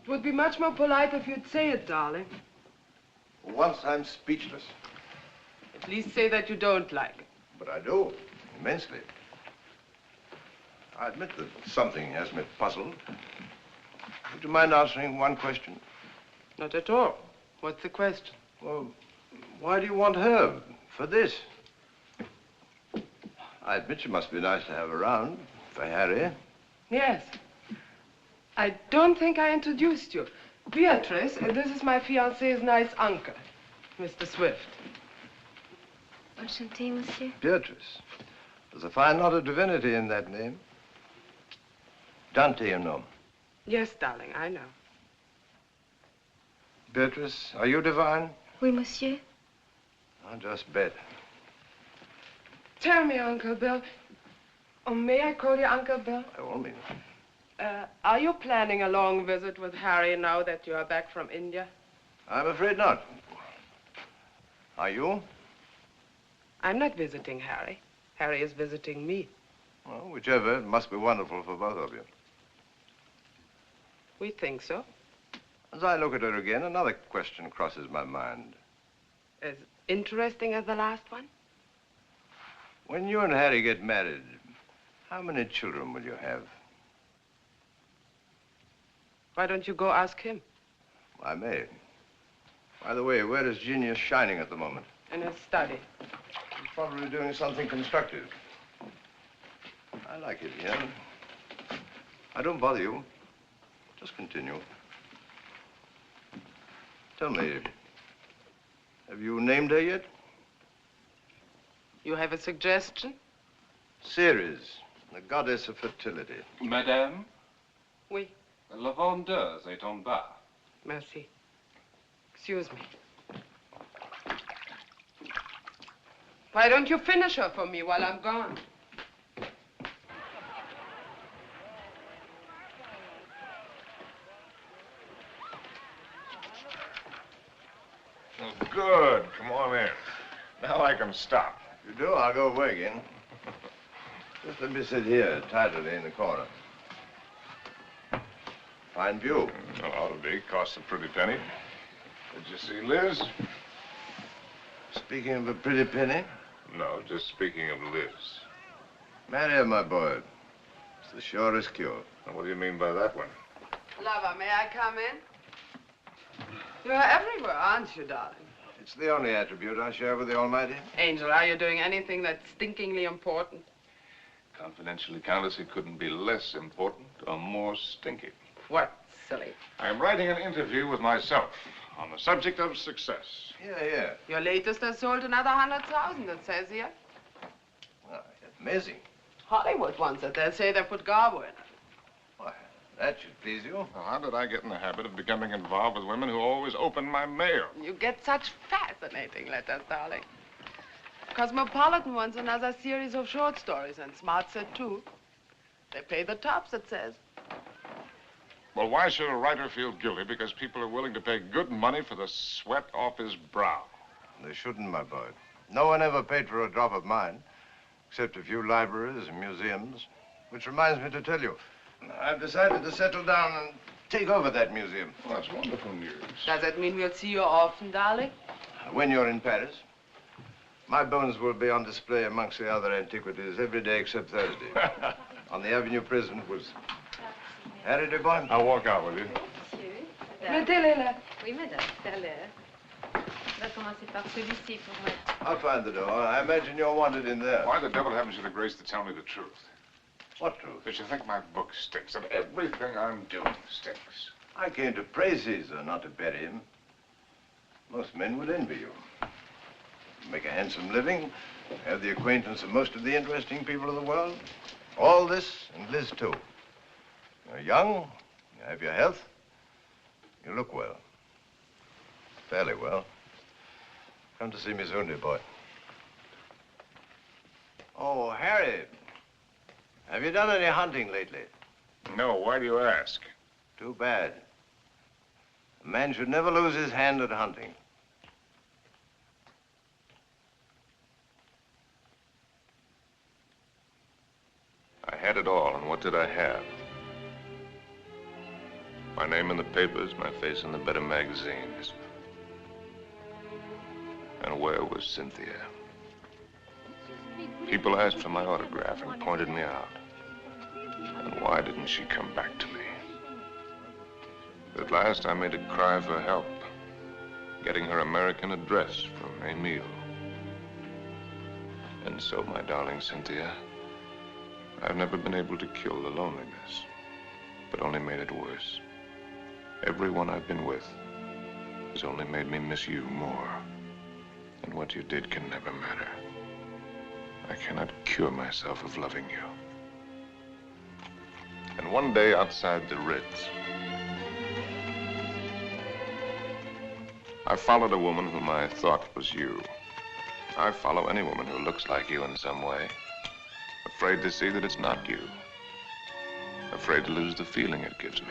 Speaker 13: It would be much more polite if you'd say it, darling.
Speaker 5: For once, I'm speechless.
Speaker 13: At least say that you don't like it.
Speaker 5: But I do, immensely. I admit that something has me puzzled. Would you mind answering one question?
Speaker 13: Not at all. What's the question?
Speaker 5: Well, why do you want her for this? I admit she must be nice to have around for Harry.
Speaker 13: Yes. I don't think I introduced you. Beatrice, this is my fiancé's nice uncle, Mr. Swift.
Speaker 9: Enchanté, monsieur.
Speaker 5: Beatrice. There's a fine lot of divinity in that name. Dante, you know.
Speaker 13: Yes, darling, I know.
Speaker 5: Beatrice, are you divine?
Speaker 9: Oui, monsieur.
Speaker 5: I'll just bet.
Speaker 13: Tell me, Uncle Bill. Oh, may I call you Uncle Bill?
Speaker 5: By all means.
Speaker 13: Are you planning a long visit with Harry now that you are back from India?
Speaker 5: I'm afraid not. Are you?
Speaker 13: I'm not visiting Harry. Harry is visiting me.
Speaker 5: Well, whichever, it must be wonderful for both of you.
Speaker 13: We think so.
Speaker 5: As I look at her again, another question crosses my mind.
Speaker 13: As interesting as the last one?
Speaker 5: When you and Harry get married, how many children will you have?
Speaker 13: Why don't you go ask him?
Speaker 5: I may. By the way, where is Genius shining at the moment?
Speaker 13: In his study.
Speaker 5: He's probably doing something constructive. I like it here. I don't bother you. Just continue. Tell me, have you named her yet?
Speaker 13: You have a suggestion?
Speaker 5: Ceres, the goddess of fertility.
Speaker 12: Madame?
Speaker 13: Oui.
Speaker 12: La vendeuse est en bas.
Speaker 13: Merci. Excuse me. Why don't you finish her for me while I'm gone?
Speaker 2: Oh, good. Come on in. Now I can stop.
Speaker 5: If you do, I'll go away again. Just let me sit here, tidily in the corner. Fine view.
Speaker 2: Well, ought to be. Costs a pretty penny. Did you see Liz?
Speaker 5: Speaking of a pretty penny?
Speaker 2: No, just speaking of Liz.
Speaker 5: Marry her, my boy. It's the surest cure.
Speaker 2: Now, what do you mean by that one?
Speaker 13: Lover, may I come in? You're everywhere, aren't you, darling?
Speaker 5: It's the only attribute I share with the Almighty.
Speaker 13: Angel, are you doing anything that's stinkingly important?
Speaker 2: Confidentially, Countess, it couldn't be less important or more stinky.
Speaker 13: What, silly?
Speaker 2: I'm writing an interview with myself on the subject of success.
Speaker 5: Yeah.
Speaker 13: Your latest has sold another 100,000, it says here.
Speaker 5: Well, amazing.
Speaker 13: Hollywood wants it. They say they put Garbo in it.
Speaker 5: Why, that should please you.
Speaker 2: Well, how did I get in the habit of becoming involved with women who always open my mail?
Speaker 13: You get such fascinating letters, darling. Cosmopolitan wants another series of short stories, and Smart said too. They pay the tops, it says.
Speaker 2: Well, why should a writer feel guilty because people are willing to pay good money for the sweat off his brow?
Speaker 5: They shouldn't, my boy. No one ever paid for a drop of mine, except a few libraries and museums. Which reminds me to tell you, I've decided to settle down and take over that museum.
Speaker 2: Well, that's wonderful news.
Speaker 13: Does that mean we'll see you often, darling?
Speaker 5: When you're in Paris, my bones will be on display amongst the other antiquities every day except Thursday. On the Avenue Prison was... Harry, dear boy.
Speaker 2: I'll walk out with you.
Speaker 13: Mettez-les là.
Speaker 9: Oui, madame, c'est à l'heure. On va commencer par celui-ci pour moi.
Speaker 5: I'll find the door. I imagine you're wanted in there.
Speaker 2: Why the devil haven't you the grace to tell me the truth?
Speaker 5: What truth?
Speaker 2: That you think my book stinks, and everything I'm doing stinks.
Speaker 5: I came to praise Caesar, not to bury him. Most men would envy you. Make a handsome living, have the acquaintance of most of the interesting people of the world. All this, and Liz too. You're young, you have your health, you look well. Fairly well. Come to see me soon, dear boy. Oh, Harry, have you done any hunting lately?
Speaker 2: No, why do you ask?
Speaker 5: Too bad. A man should never lose his hand at hunting.
Speaker 2: I had it all, and what did I have? My name in the papers, my face in the better magazines. And where was Cynthia? People asked for my autograph and pointed me out. And why didn't she come back to me? At last, I made a cry for help, getting her American address from Emile. And so, my darling Cynthia, I've never been able to kill the loneliness, but only made it worse. Everyone I've been with has only made me miss you more. And what you did can never matter. I cannot cure myself of loving you. And one day outside the Ritz, I followed a woman whom I thought was you. I follow any woman who looks like you in some way, afraid to see that it's not you, afraid to lose the feeling it gives me.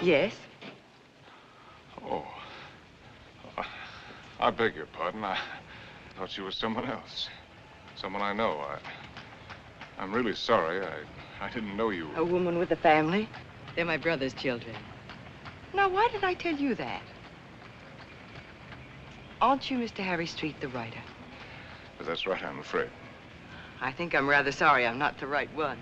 Speaker 3: Yes?
Speaker 2: Oh. I beg your pardon. I thought you were someone else. Someone I know. I'm really sorry. I didn't know you.
Speaker 3: A woman with a family? They're my brother's children. Now, why did I tell you that? Aren't you Mr. Harry Strait, the writer?
Speaker 2: That's right, I'm afraid.
Speaker 3: I think I'm rather sorry I'm not the right one.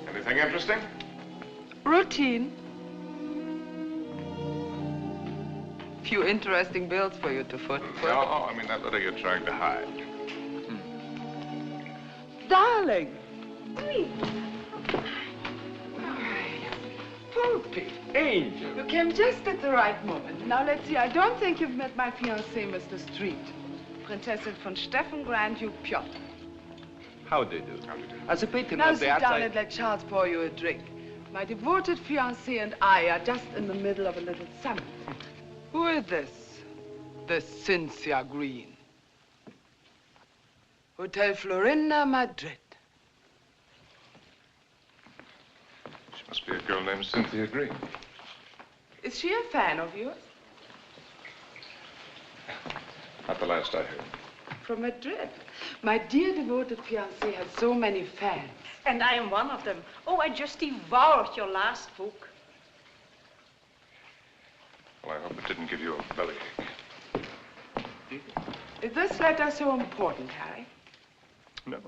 Speaker 2: Anything interesting?
Speaker 13: Routine. Few interesting bills for you to foot.
Speaker 2: No, I mean that letter you're trying to hide.
Speaker 13: Darling. Poopy.
Speaker 6: Angel.
Speaker 13: You came just at the right moment. Now, let's see. I don't think you've met my fiancé, Mr. Strait. Prinzessin von Steffen, Grand Duke Piotr.
Speaker 6: How do you do?
Speaker 2: How do you do?
Speaker 6: As a patron
Speaker 13: Now
Speaker 6: of the
Speaker 13: sit down
Speaker 6: outside...
Speaker 13: and let Charles pour you a drink. My devoted fiancé and I are just in the middle of a little summit. Who is this? This Sínthia Γκριν. Hotel Florinda, Madrid.
Speaker 2: She must be a girl named Sínthia Γκριν.
Speaker 13: Is she a fan of yours?
Speaker 2: Not the last I heard.
Speaker 13: From Madrid. My dear devoted fiancé has so many fans.
Speaker 7: And I am one of them. Oh, I just devoured your last book.
Speaker 2: Well, I hope it didn't give you a bellyache.
Speaker 13: Is this letter so important, Harry?
Speaker 2: No.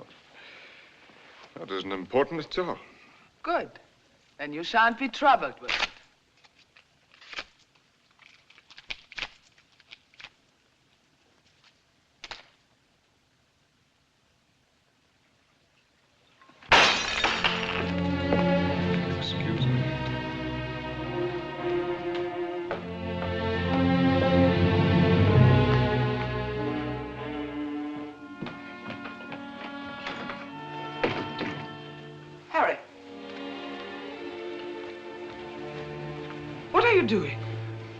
Speaker 2: That isn't important at all.
Speaker 13: Good. Then you shan't be troubled with it.
Speaker 2: Excuse me.
Speaker 13: Harry. What are you doing?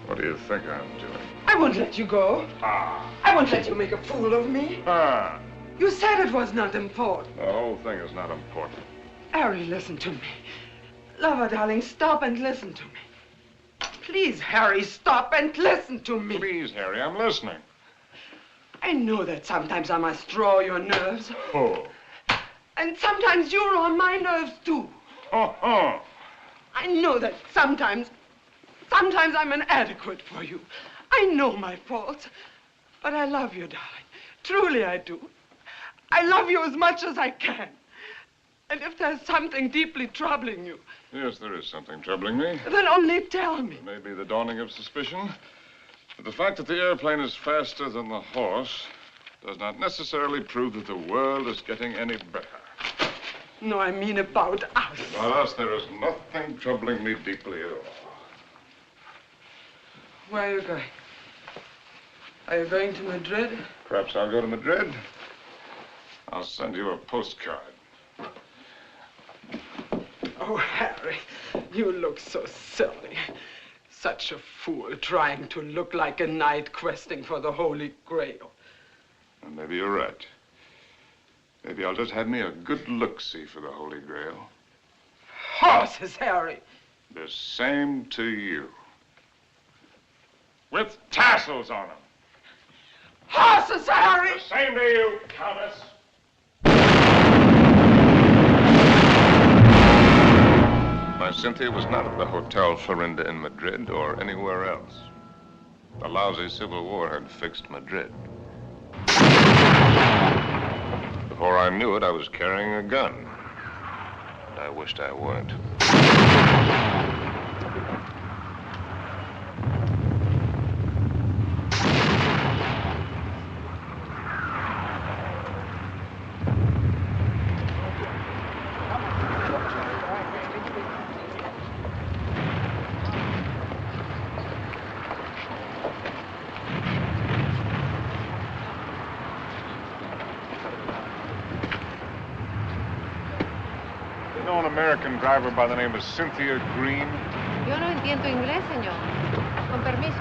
Speaker 2: What do you think I'm doing?
Speaker 13: I won't let you go.
Speaker 2: Ah.
Speaker 13: I won't let you make a fool of me.
Speaker 2: Ah.
Speaker 13: You said it was not important.
Speaker 2: The whole thing is not important.
Speaker 13: Harry, listen to me. Lover, darling, stop and listen to me. Please, Harry, stop and listen to me.
Speaker 2: Please, Harry, I'm listening.
Speaker 13: I know that sometimes I must draw your nerves.
Speaker 2: Oh.
Speaker 13: And sometimes you're on my nerves, too.
Speaker 2: Oh.
Speaker 13: I know that sometimes I'm inadequate for you. I know my faults. But I love you, darling. Truly I do. I love you as much as I can. And if there's something deeply troubling you...
Speaker 2: Yes, there is something troubling me.
Speaker 13: Then only tell me.
Speaker 2: It may be the dawning of suspicion. But the fact that the airplane is faster than the horse does not necessarily prove that the world is getting any better.
Speaker 13: No, I mean about us.
Speaker 2: About us, there is nothing troubling me deeply at all.
Speaker 13: Where are you going? Are you going to Madrid?
Speaker 2: Perhaps I'll go to Madrid. I'll send you a postcard.
Speaker 13: Oh, Harry, you look so silly. Such a fool trying to look like a knight questing for the Holy Grail.
Speaker 2: Well, maybe you're right. Maybe I'll just have me a good look-see for the Holy Grail.
Speaker 13: Horses, Harry.
Speaker 2: The same to you. With tassels on them.
Speaker 13: Horses, Harry!
Speaker 2: The same to you, Countess. My Cynthia was not at the Hotel Florinda in Madrid or anywhere else. The lousy Civil War had fixed Madrid. Before I knew it, I was carrying a gun. And I wished I weren't. American driver by the name of Cynthia Γκριν.
Speaker 9: Yo no entiendo inglés, señor. Con permiso.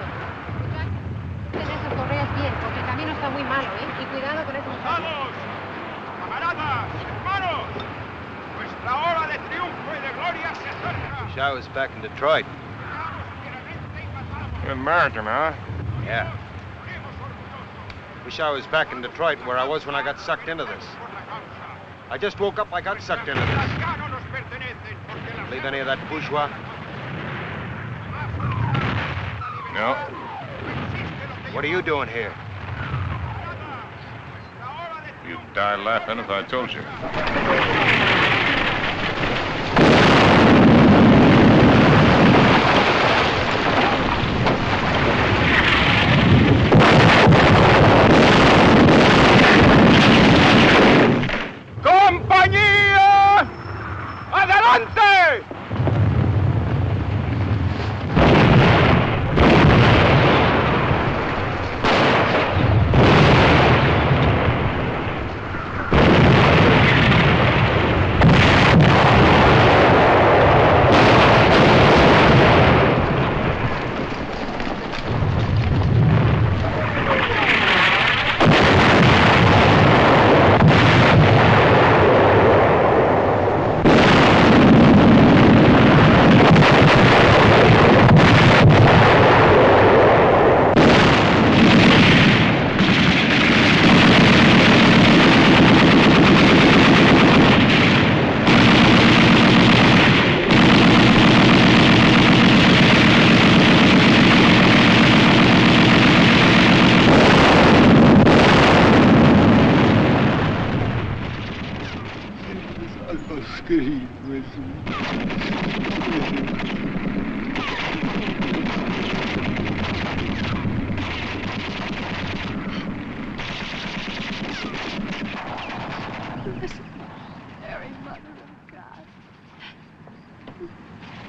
Speaker 9: Ten esas correas bien, porque el camino está muy malo, ¿eh? Y cuidado con esos...
Speaker 4: ¡Vamos! ¡Camaradas! ¡Hermanos! Nuestra hora de triunfo y de gloria se acerca.
Speaker 5: Wish I was back in Detroit.
Speaker 2: You're American, huh?
Speaker 5: Yeah. Wish I was back in Detroit where I was when I got sucked into this. I just woke up, I got sucked into this. Believe any of that bourgeois?
Speaker 2: No.
Speaker 5: What are you doing here?
Speaker 2: You'd die laughing if I told you.
Speaker 4: ¡Compañía! ¡Adelante!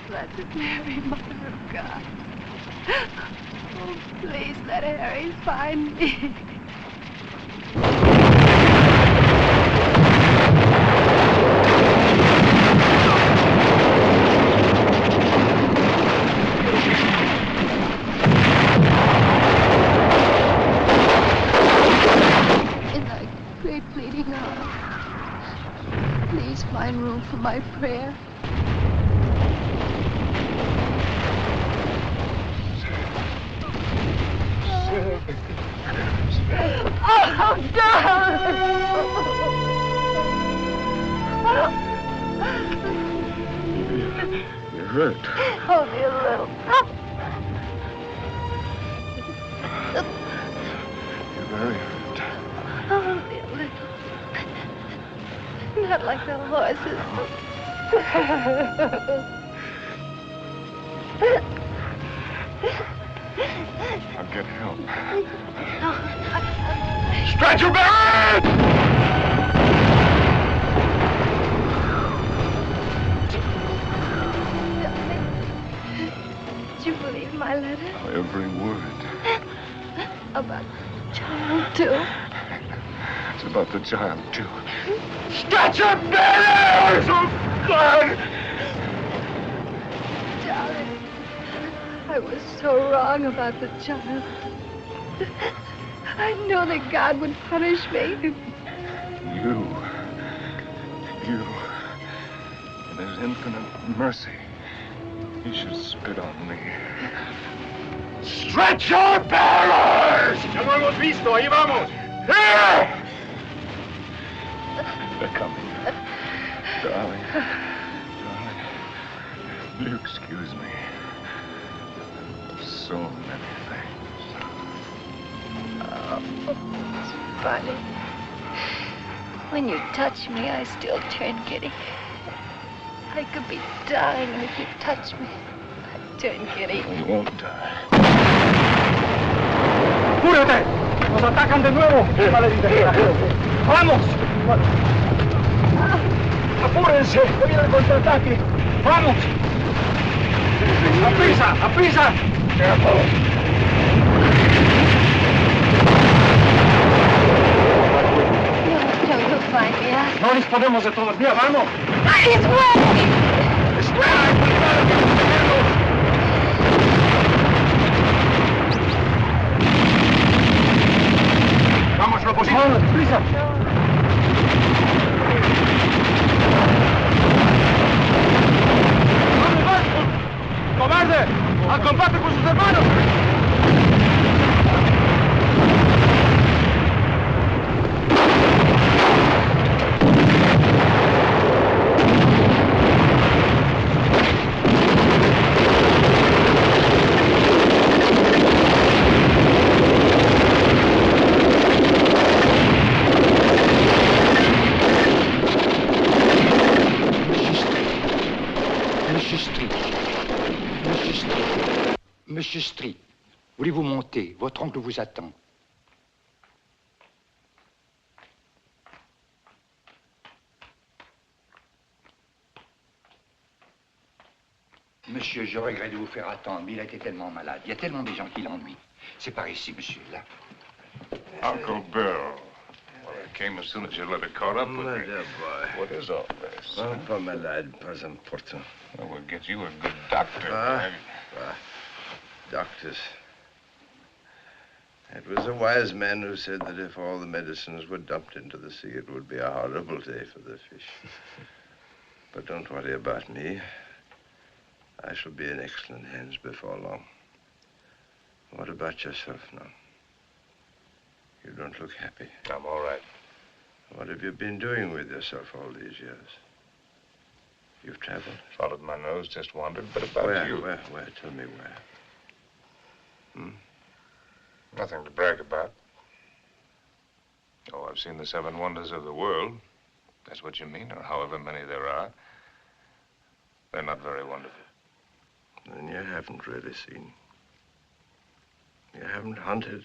Speaker 14: Blessed Mary, Mother of God. Oh, please let Harry find me. In thy great pleading hour, please find room for my prayer. Oh,
Speaker 2: You're hurt.
Speaker 14: Only a little.
Speaker 2: You're very hurt.
Speaker 14: Only a little. Not like the horses.
Speaker 2: I'll get help.
Speaker 4: Stretcher bearer!
Speaker 14: Did you believe my letter?
Speaker 2: Every word.
Speaker 14: About the child, too?
Speaker 2: It's about the child, too.
Speaker 4: Stretcher bearers of God!
Speaker 14: Darling, I was so wrong about the child. I know that God would punish me.
Speaker 2: You, in His infinite mercy, He should spit on me.
Speaker 4: Stretch your bearers!
Speaker 6: Ya lo hemos visto, ahí vamos.
Speaker 4: Here!
Speaker 2: They're coming. Darling. Darling. Will you excuse me? So many things.
Speaker 14: Oh, it's funny. When you touch me, I still turn giddy. I could be dying and if you touch me, I'd turn giddy.
Speaker 2: You won't die.
Speaker 6: ¡Apúrate! ¡Nos atacan de nuevo! ¡Vamos! ¡Apúrense! ¡Que viene el contraataque! ¡Vamos! ¡Aprisa! ¡Aprisa!
Speaker 14: No, you'll find me out.
Speaker 6: No disponemos de todavía, vamos.
Speaker 14: He's way!
Speaker 6: Vamos, lo posible. ¡Vamos, prisa! ¡Vamos, vas! ¡Cobarde! ¡Al combate con sus hermanos!
Speaker 15: Monsieur Stritz, voulez-vous monter? Votre oncle vous attend. Monsieur, je regrette de vous faire attendre, mais il a été tellement malade. Il y a tellement de gens qui l'ennuient. C'est par ici, monsieur, là.
Speaker 2: Uncle Bill. Well, I came as soon as your letter caught up with me. What is all this?
Speaker 5: Oh, pas malade, pas important.
Speaker 2: Well, we'll get you a good doctor.
Speaker 5: Doctors. It was a wise man who said that if all the medicines were dumped into the sea, it would be a horrible day for the fish. But don't worry about me. I shall be in excellent hands before long. What about yourself now? You don't look happy.
Speaker 2: I'm all right.
Speaker 5: What have you been doing with yourself all these years? You've traveled?
Speaker 2: Followed my nose, just wandered, but about you.
Speaker 5: Where? Tell me where.
Speaker 2: Nothing to brag about. Oh, I've seen the 7 wonders of the world. That's what you mean, or however many there are. They're not very wonderful.
Speaker 5: Then you haven't really seen. You haven't hunted.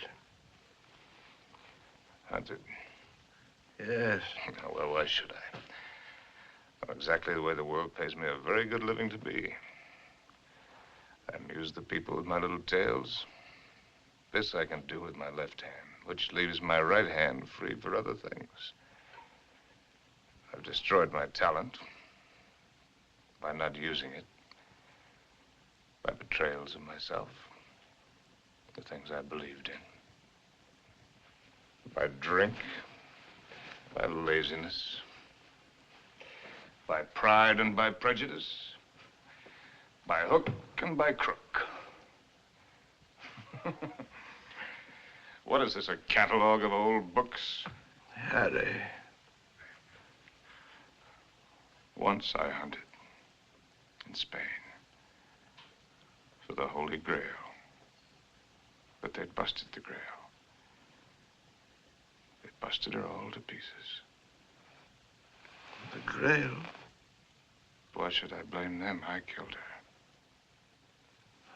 Speaker 2: Hunted?
Speaker 5: Yes.
Speaker 2: Oh, well, why should I? Well, exactly the way the world pays me a very good living to be. I amuse the people with my little tales. This I can do with my left hand, which leaves my right hand free for other things. I've destroyed my talent by not using it, by betrayals of myself, the things I believed in, by drink, by laziness, by pride and by prejudice, by hook and by crook. What is this, a catalog of old books?
Speaker 5: Harry.
Speaker 2: Once I hunted in Spain for the Holy Grail, but they'd busted the Grail. They busted her all to pieces.
Speaker 5: The Grail?
Speaker 2: Why should I blame them? I killed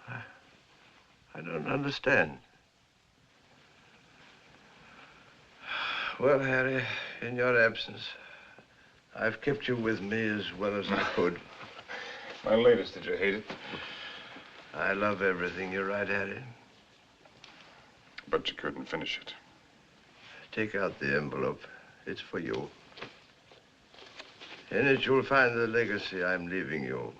Speaker 2: her.
Speaker 5: I don't understand. Well, Harry, in your absence, I've kept you with me as well as I could.
Speaker 2: My latest, did you hate it?
Speaker 5: I love everything you write, Harry.
Speaker 2: But you couldn't finish it.
Speaker 5: Take out the envelope. It's for you. In it, you'll find the legacy I'm leaving you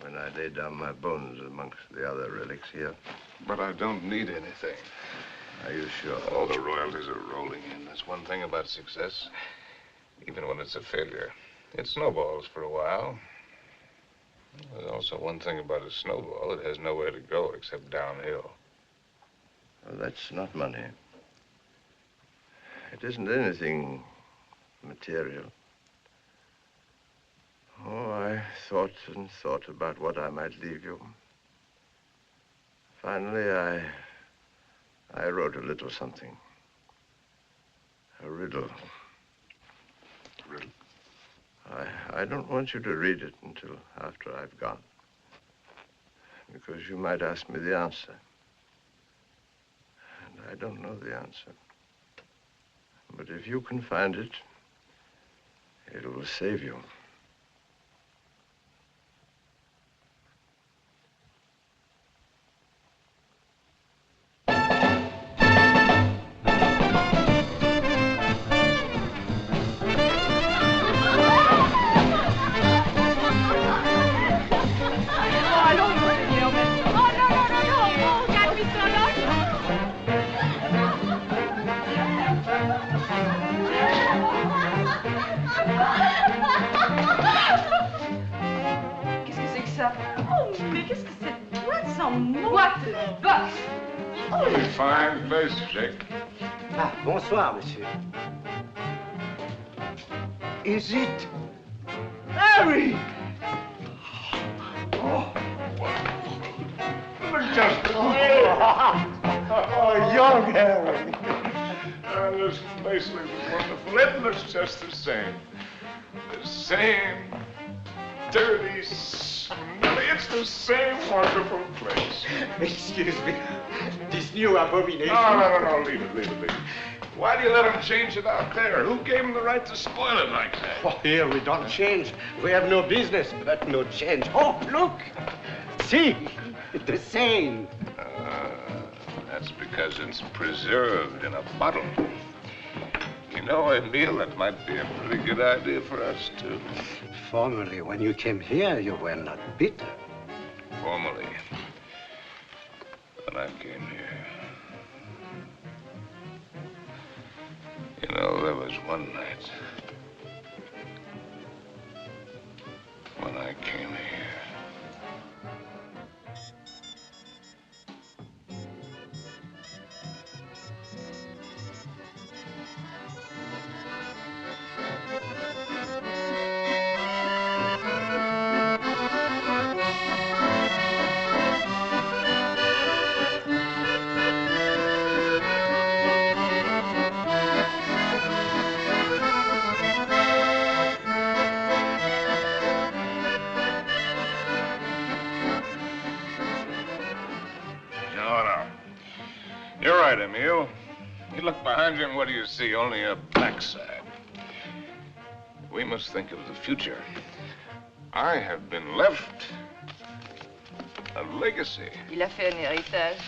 Speaker 5: when I lay down my bones amongst the other relics here.
Speaker 2: But I don't need anything.
Speaker 5: Are you sure?
Speaker 2: All the royalties are rolling in. That's one thing about success. Even when it's a failure, it snowballs for a while. There's also one thing about a snowball. It has nowhere to go except downhill.
Speaker 5: Well, that's not money. It isn't anything material. Oh, I thought and thought about what I might leave you. Finally, I wrote a little something. A riddle.
Speaker 2: Riddle?
Speaker 5: I don't want you to read it until after I've gone. Because you might ask me the answer. And I don't know the answer. But if you can find it, it will save you.
Speaker 2: Fine place, Jake.
Speaker 11: Ah, bonsoir, monsieur. Is it Harry?
Speaker 2: Oh,
Speaker 11: young Harry.
Speaker 2: This place looks wonderful. It looks just the same. The same dirty, smelly. It's the same wonderful place.
Speaker 11: Excuse me. This new abomination.
Speaker 2: No. Leave it. Why do you let him change it out there? Who gave him the right to spoil it like that?
Speaker 11: Oh, here we don't change. We have no business, but no change. Oh, look. See, the same.
Speaker 2: That's because it's preserved in a bottle. You know, Emile, that might be a pretty good idea for us, too.
Speaker 11: Formerly, when you came here, you were not bitter.
Speaker 2: Formerly, when I came here. You know, there was one night when I came here. You're right, Emile. You look behind you and what do you see? Only a backside. We must think of the future. I have been left a legacy.
Speaker 3: Il a fait un héritage.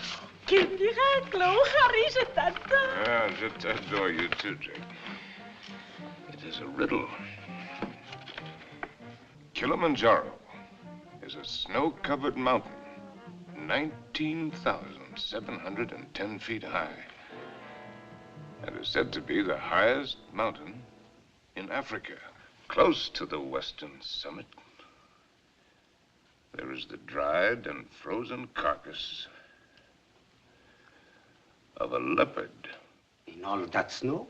Speaker 14: Quel miracle! Oh, Harry, je t'adore.
Speaker 2: Yeah, je t'adore you too, Jake. It is a riddle. Kilimanjaro is a snow-covered mountain, 19,710 feet high, and is said to be the highest mountain in Africa. Close to the western summit, there is the dried and frozen carcass of a leopard.
Speaker 11: In all that snow?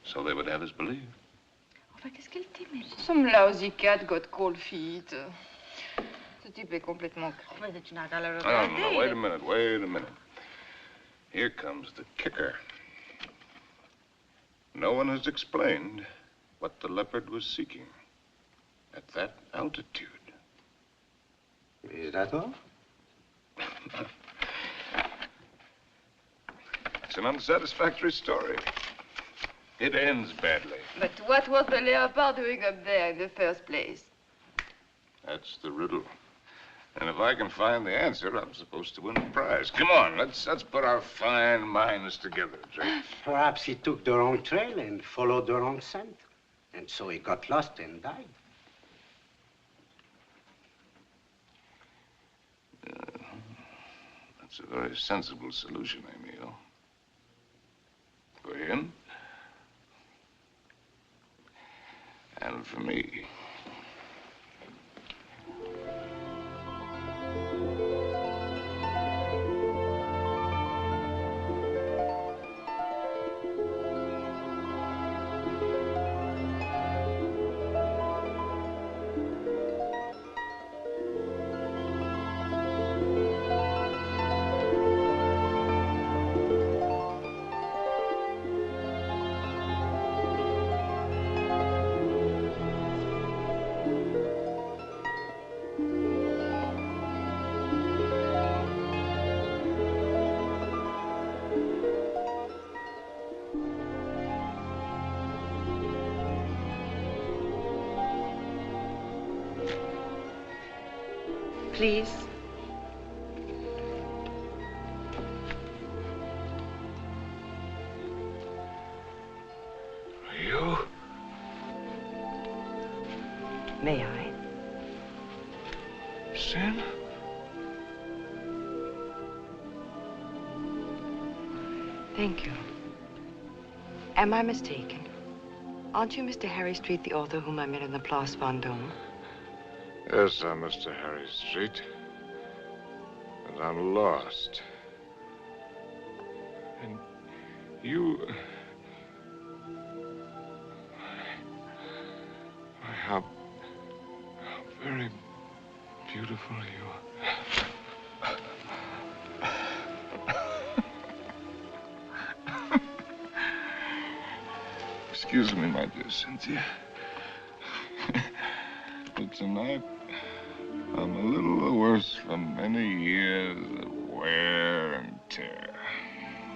Speaker 2: So they would have us believe.
Speaker 3: Enfin, qu'est-ce qu'elle t'aimait? Some lousy cat got cold feet. Ce type est complètement crevé. Tu n'as qu'à le regarder.
Speaker 2: No, wait a minute. Here comes the kicker. No one has explained what the leopard was seeking at that altitude.
Speaker 11: Is that all?
Speaker 2: It's an unsatisfactory story. It ends badly.
Speaker 3: But what was the leopard doing up there in the first place?
Speaker 2: That's the riddle. And if I can find the answer, I'm supposed to win a prize. Come on, let's put our fine minds together, Jake.
Speaker 11: Perhaps he took the wrong trail and followed the wrong scent. And so he got lost and died.
Speaker 2: That's a very sensible solution, Emile. For him. And for me.
Speaker 3: Please.
Speaker 2: You?
Speaker 3: May I?
Speaker 2: Sin?
Speaker 3: Thank you. Am I mistaken? Aren't you Mr. Harry Strait, the author whom I met in the Place Vendôme?
Speaker 2: Yes, I'm Mr. Harry Strait. And I'm lost. And you... How very beautiful you are. Excuse me, my dear Cynthia. But tonight, I'm a little worse from many years of wear and tear.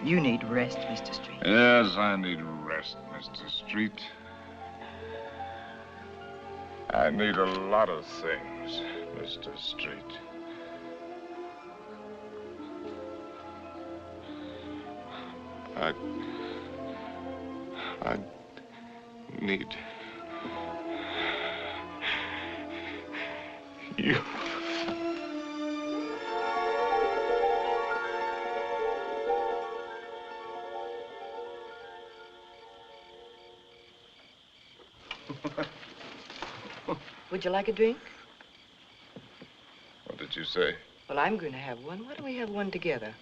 Speaker 3: You need rest, Mr. Strait.
Speaker 2: Yes, I need rest, Mr. Strait. I need a lot of things, Mr. Strait. I need you.
Speaker 3: Would you like a drink?
Speaker 2: What did you say?
Speaker 3: Well, I'm going to have one. Why don't we have one together?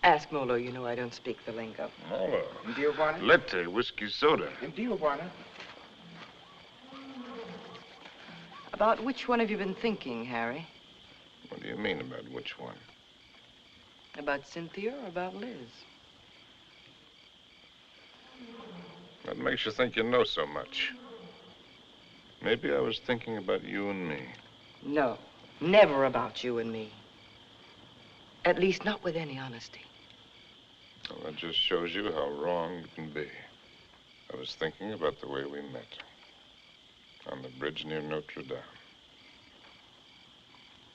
Speaker 3: Ask Molo. You know I don't speak the lingo.
Speaker 2: Molo?
Speaker 8: Indio, Buana?
Speaker 2: Latte, whiskey soda.
Speaker 8: Indio, Buana?
Speaker 3: About which one have you been thinking, Harry?
Speaker 2: What do you mean about which one?
Speaker 3: About Cynthia or about Liz?
Speaker 2: What makes you think you know so much? Maybe I was thinking about you and me.
Speaker 3: No, never about you and me. At least not with any honesty.
Speaker 2: Well, that just shows you how wrong you can be. I was thinking about the way we met. On the bridge near Notre Dame.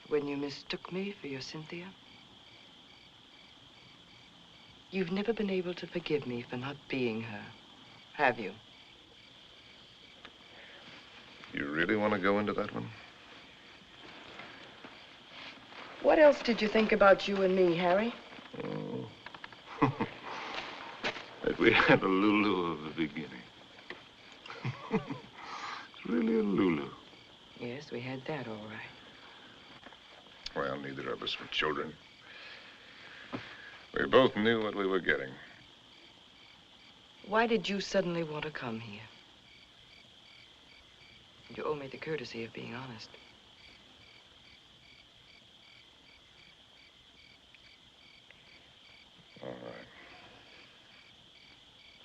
Speaker 3: When you mistook me for your Cynthia? You've never been able to forgive me for not being her, have you?
Speaker 2: You really want to go into that one?
Speaker 3: What else did you think about you and me, Harry?
Speaker 2: Oh. That we had a Lulu of the beginning. It's really a Lulu.
Speaker 3: Yes, we had that, all right.
Speaker 2: Well, neither of us were children. We both knew what we were getting.
Speaker 3: Why did you suddenly want to come here? You owe me the courtesy of being honest.
Speaker 2: All right.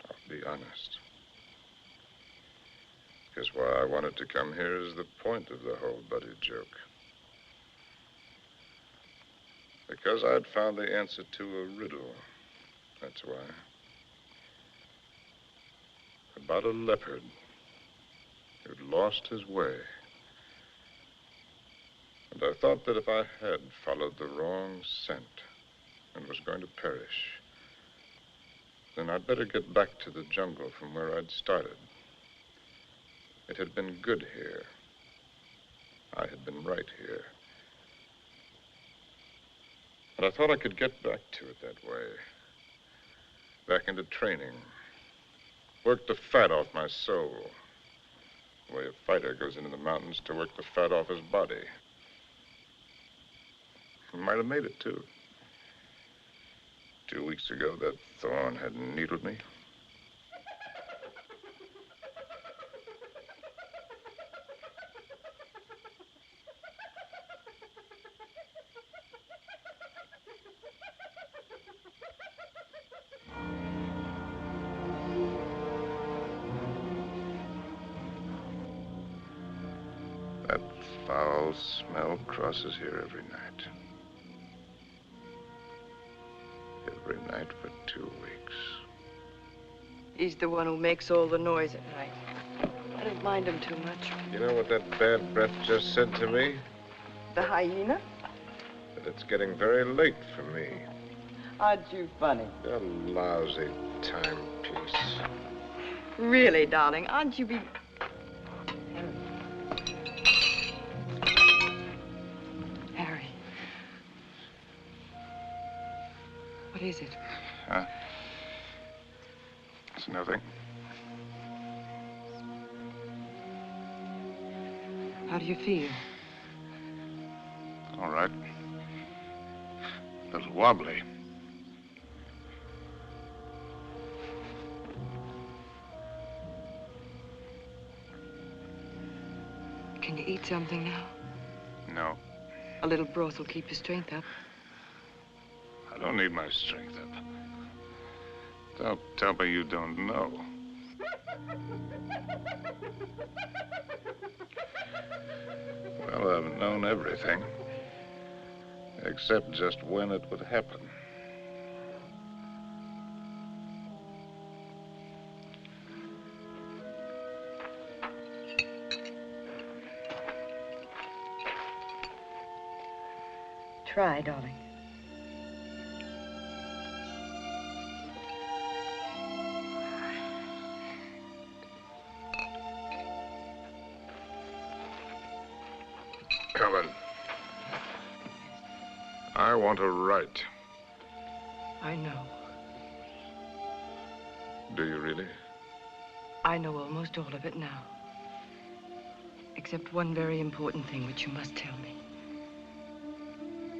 Speaker 2: I'll be honest. Because why I wanted to come here is the point of the whole buddy joke. Because I'd found the answer to a riddle. That's why. About a leopard who'd lost his way. And I thought that if I had followed the wrong scent and was going to perish, then I'd better get back to the jungle from where I'd started. It had been good here. I had been right here. And I thought I could get back to it that way. Back into training. Work the fat off my soul. The way a fighter goes into the mountains to work the fat off his body. I might have made it, too. 2 weeks ago, that thorn had needled me. That foul smell crosses here every night. Every night for 2 weeks.
Speaker 3: He's the one who makes all the noise at night. I don't mind him too much.
Speaker 2: You know what that bad breath just said to me?
Speaker 13: the hyena?
Speaker 2: But it's getting very late for me.
Speaker 13: Aren't you funny?
Speaker 2: A lousy timepiece.
Speaker 3: Really, darling, aren't you Harry. What is it?
Speaker 2: Huh? It's nothing.
Speaker 3: How do you feel?
Speaker 2: All right. A little wobbly.
Speaker 3: Can you eat something now?
Speaker 2: No.
Speaker 3: A little broth will keep your strength up.
Speaker 2: I don't need my strength up. Don't tell me you don't know. Well, I've known everything. Except just when it would happen.
Speaker 3: Try, darling.
Speaker 2: Helen, I want to write.
Speaker 3: I know.
Speaker 2: Do you really?
Speaker 3: I know almost all of it now. Except one very important thing which you must tell me.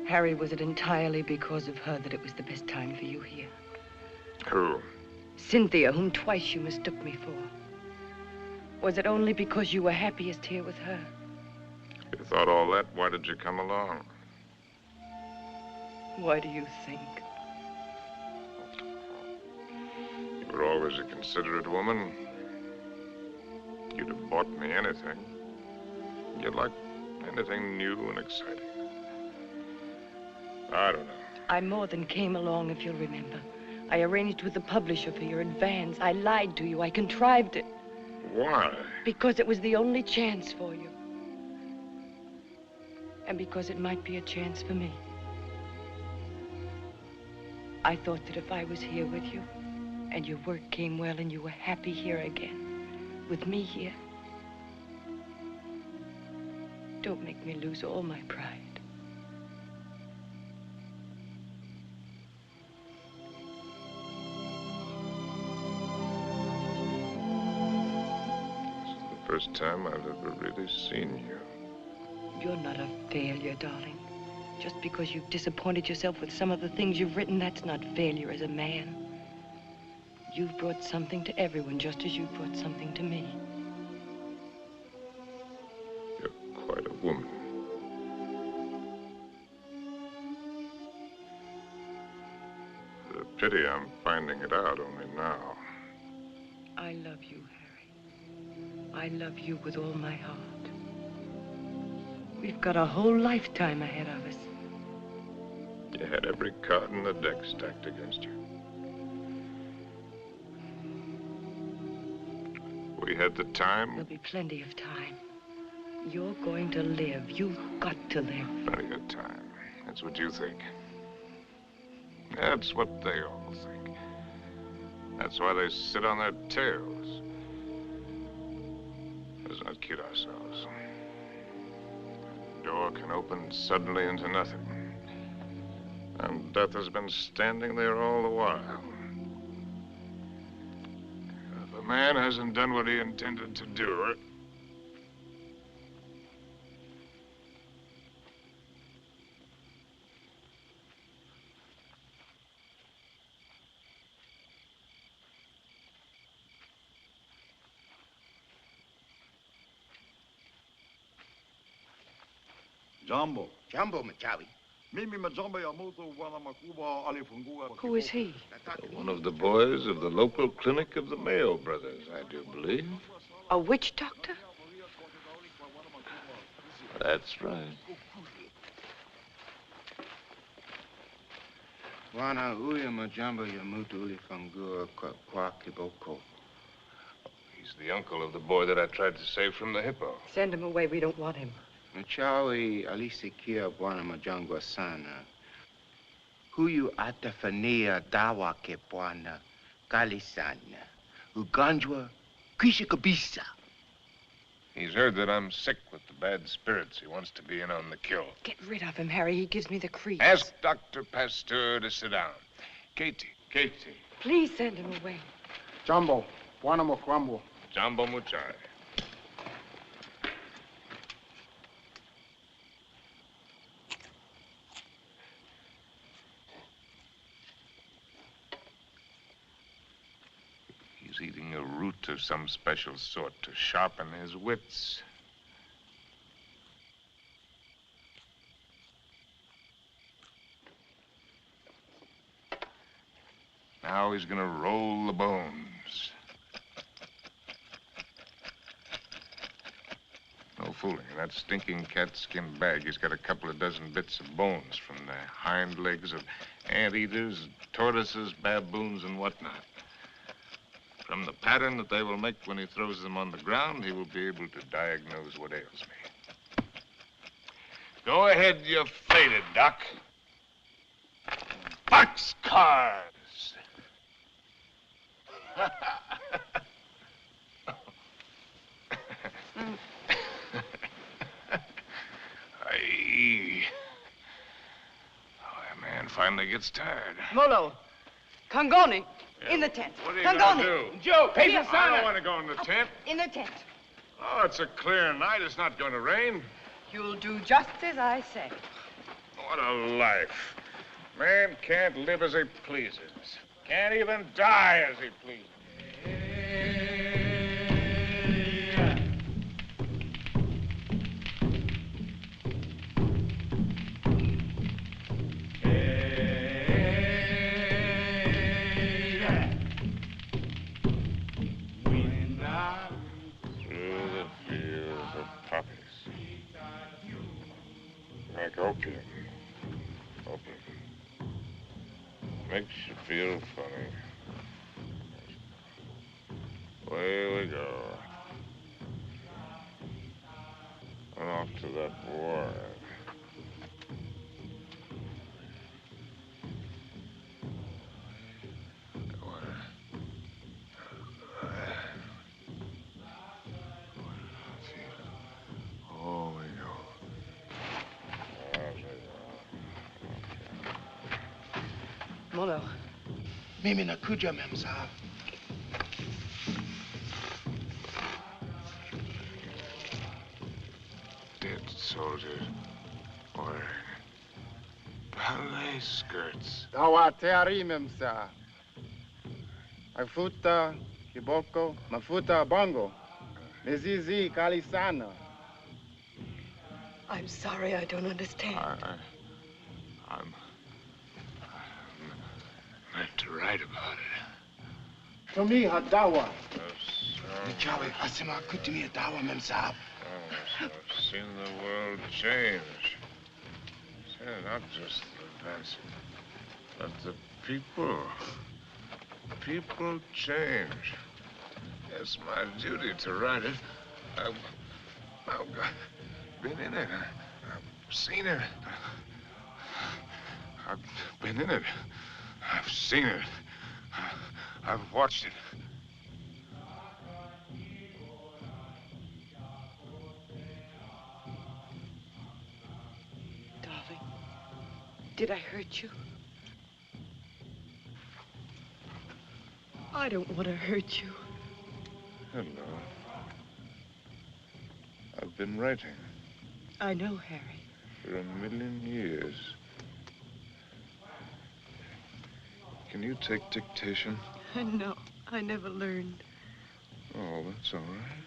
Speaker 3: Harry, was it entirely because of her that it was the best time for you here?
Speaker 2: Who?
Speaker 3: Cynthia, whom twice you mistook me for. Was it only because you were happiest here with her?
Speaker 2: You thought all that, why did you come along?
Speaker 3: Why do you think?
Speaker 2: You were always a considerate woman. You'd have bought me anything. You liked anything new and exciting. I don't know.
Speaker 3: I more than came along, if you'll remember. I arranged with the publisher for your advance. I lied to you. I contrived it.
Speaker 2: Why?
Speaker 3: Because it was the only chance for you. And because it might be a chance for me. I thought that if I was here with you, and your work came well, and you were happy here again, with me here, don't make me lose all my pride.
Speaker 2: First time I've ever really seen you.
Speaker 3: You're not a failure, darling. Just because you've disappointed yourself with some of the things you've written, that's not failure as a man. You've brought something to everyone, just as you've brought something to me.
Speaker 2: You're quite a woman. It's a pity I'm finding it out only now.
Speaker 3: I love you, Harry. I love you with all my heart. We've got a whole lifetime ahead of us.
Speaker 2: You had every card in the deck stacked against you. We had the time.
Speaker 3: There'll be plenty of time. You're going to live. You've got to live.
Speaker 2: Plenty of time. That's what you think. That's what they all think. That's why they sit on their tails. Let's not kid ourselves. The door can open suddenly into nothing. And death has been standing there all the while. If a man hasn't done what he intended to do,
Speaker 16: Jumbo.
Speaker 8: Jumbo Machawi.
Speaker 3: Who is he?
Speaker 2: one of the boys of the local clinic of the Mayo brothers, I do believe.
Speaker 3: A witch doctor?
Speaker 2: That's right.
Speaker 8: Wana uya majamba ya mutuli fangua kwa kiboko.
Speaker 2: He's the uncle of the boy that I tried to save from the hippo.
Speaker 3: Send him away. We don't want him.
Speaker 8: Nachawi alisikia bwana majangwa sana. Huyu atafania dawa ke bwana kali sana. Ugonjwa kwisha kabisa.
Speaker 2: He's heard that I'm sick with the bad spirits. He wants to be in on the kill.
Speaker 3: Get rid of him, Harry. He gives me the creeps.
Speaker 2: Ask Dr. Pasteur to sit down. Katie.
Speaker 3: Please send him away.
Speaker 16: Jumbo, bwana mokwambo.
Speaker 2: Jumbo Muchai. He's eating a root of some special sort to sharpen his wits. Now he's gonna roll the bones. No fooling. In that stinking catskin bag, he's got a couple of dozen bits of bones from the hind legs of anteaters, tortoises, baboons, and whatnot. From the pattern that they will make when he throws them on the ground, he will be able to diagnose what ails me. Go ahead, you're faded, Doc. Boxcars! Aye. Oh, that man finally gets tired.
Speaker 3: Molo, Kangoni, in the tent.
Speaker 2: What are you
Speaker 3: Kangoni.
Speaker 2: gonna do?
Speaker 16: Joe,
Speaker 2: I don't want to go in the tent.
Speaker 3: In the tent.
Speaker 2: Oh, it's a clear night. It's not going to rain.
Speaker 3: You'll do just as I say.
Speaker 2: What a life. Man can't live as he pleases. Can't even die as he pleases. Through the fields of poppies. Like opium. Makes you feel funny. Away we go. And off to that war. Oh, we go.
Speaker 3: Molo.
Speaker 8: Mimi nakuja, ma'am sahab.
Speaker 2: Dead soldiers wearing ballet skirts.
Speaker 16: Dawa teari memsa. Mafuta kiboko, mafuta bongo. Mizizi kali sana.
Speaker 3: I'm sorry, I don't understand.
Speaker 2: I'm meant to write about it.
Speaker 16: To me, hadawa.
Speaker 8: Nachawi asema kutumia dawa, ma'am sahab.
Speaker 2: I've seen the world change. Not just the events, but the people. People change. It's my duty to write it. I've been in it. I've seen it. I've been in it. I've seen it. I've watched it.
Speaker 3: Darling, did I hurt you? I don't want to hurt you.
Speaker 2: Hello. I've been writing.
Speaker 3: I know, Harry.
Speaker 2: For 1,000,000 years. Can you take dictation?
Speaker 3: No, I never learned.
Speaker 2: Oh, that's all right.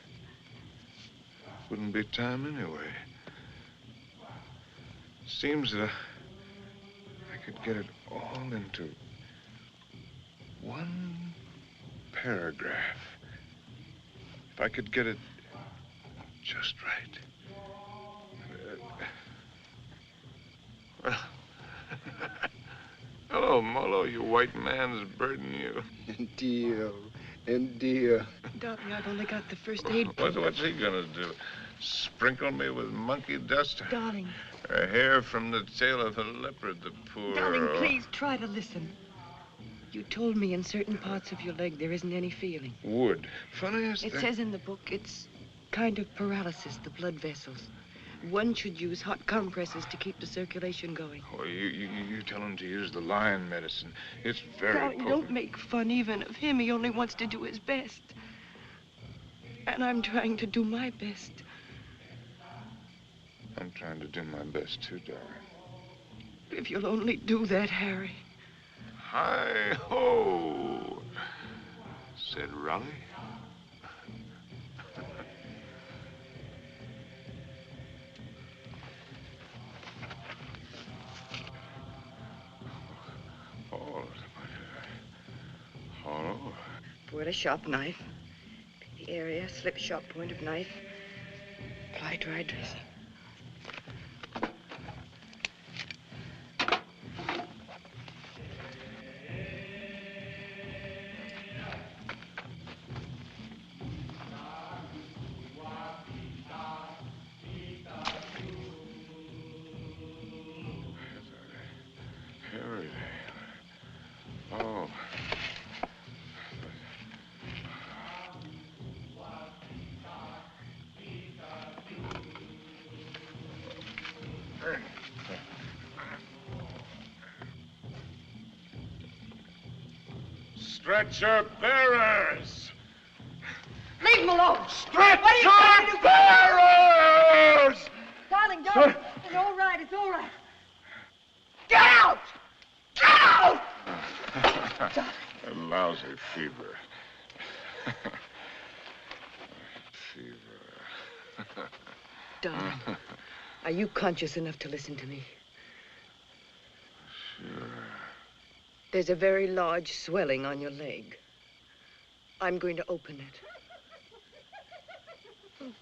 Speaker 2: Wouldn't be time anyway. Seems that I could get it all into one paragraph. If I could get it just right. Well, hello, Molo, you white man's burden, you.
Speaker 16: Dear.
Speaker 3: Darling, I've only got the first aid.
Speaker 2: What's he gonna do? Sprinkle me with monkey dust.
Speaker 3: Darling.
Speaker 2: A hair from the tail of a leopard, the poor...
Speaker 3: Darling, please try to listen. You told me in certain parts of your leg there isn't any feeling.
Speaker 2: Wood. Funniest
Speaker 3: thing. It says in the book it's kind of paralysis, the blood vessels. One should use hot compresses to keep the circulation going.
Speaker 2: Oh, you tell him to use the lion medicine. It's very
Speaker 3: Darling,
Speaker 2: potent.
Speaker 3: don't make fun even of him. He only wants to do his best. And I'm trying to do my best.
Speaker 2: I'm trying to do my best, too, darling.
Speaker 3: If you'll only do that, Harry.
Speaker 2: Hi-ho, said Raleigh. Oh.
Speaker 3: Pour a sharp knife. Pick the area, slip sharp point of knife. Apply dry dressing.
Speaker 2: Oh. Stretcher bearers!
Speaker 3: Leave him alone!
Speaker 2: Stretcher bearers!
Speaker 3: Darling, darling, it's all right, it's all right. Get out! Get out!
Speaker 2: A lousy fever.
Speaker 3: Darling, are you conscious enough to listen to me?
Speaker 2: Sure.
Speaker 3: There's a very large swelling on your leg. I'm going to open it.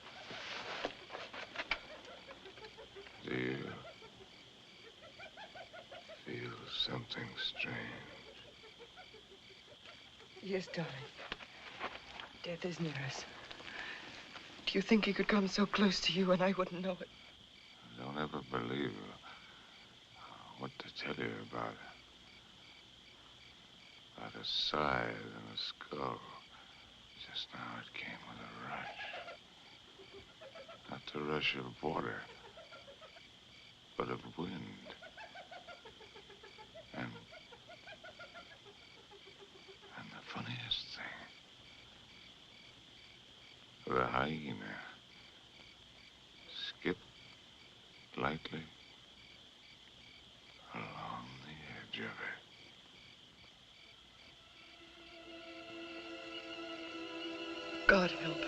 Speaker 2: Do you feel something strange?
Speaker 3: Yes, darling. Death is near us. Do you think he could come so close to you and I wouldn't know it?
Speaker 2: Don't ever believe what to tell you about it. About a scythe and a skull. Just now it came with a rush. Not the rush of water, but of wind. And the funniest thing, the hyena skipped lightly along the edge of it.
Speaker 3: God help us.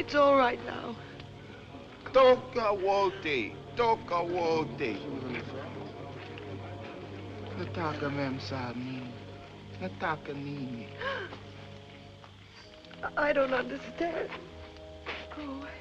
Speaker 13: It's all right now.
Speaker 16: Toka wote. Toka wote. Nataka mem sa nini. Nataka nini.
Speaker 13: I don't understand. Go away.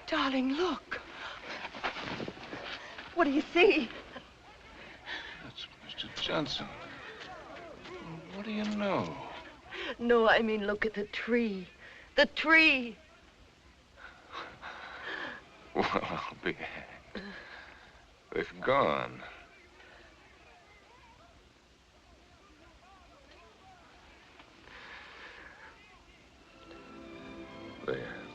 Speaker 13: Darling, look. What do you see?
Speaker 2: That's Mr. Johnson. What do you know?
Speaker 13: No, I mean, look at the tree. The tree.
Speaker 2: Well, I'll be hanged. They've gone. There.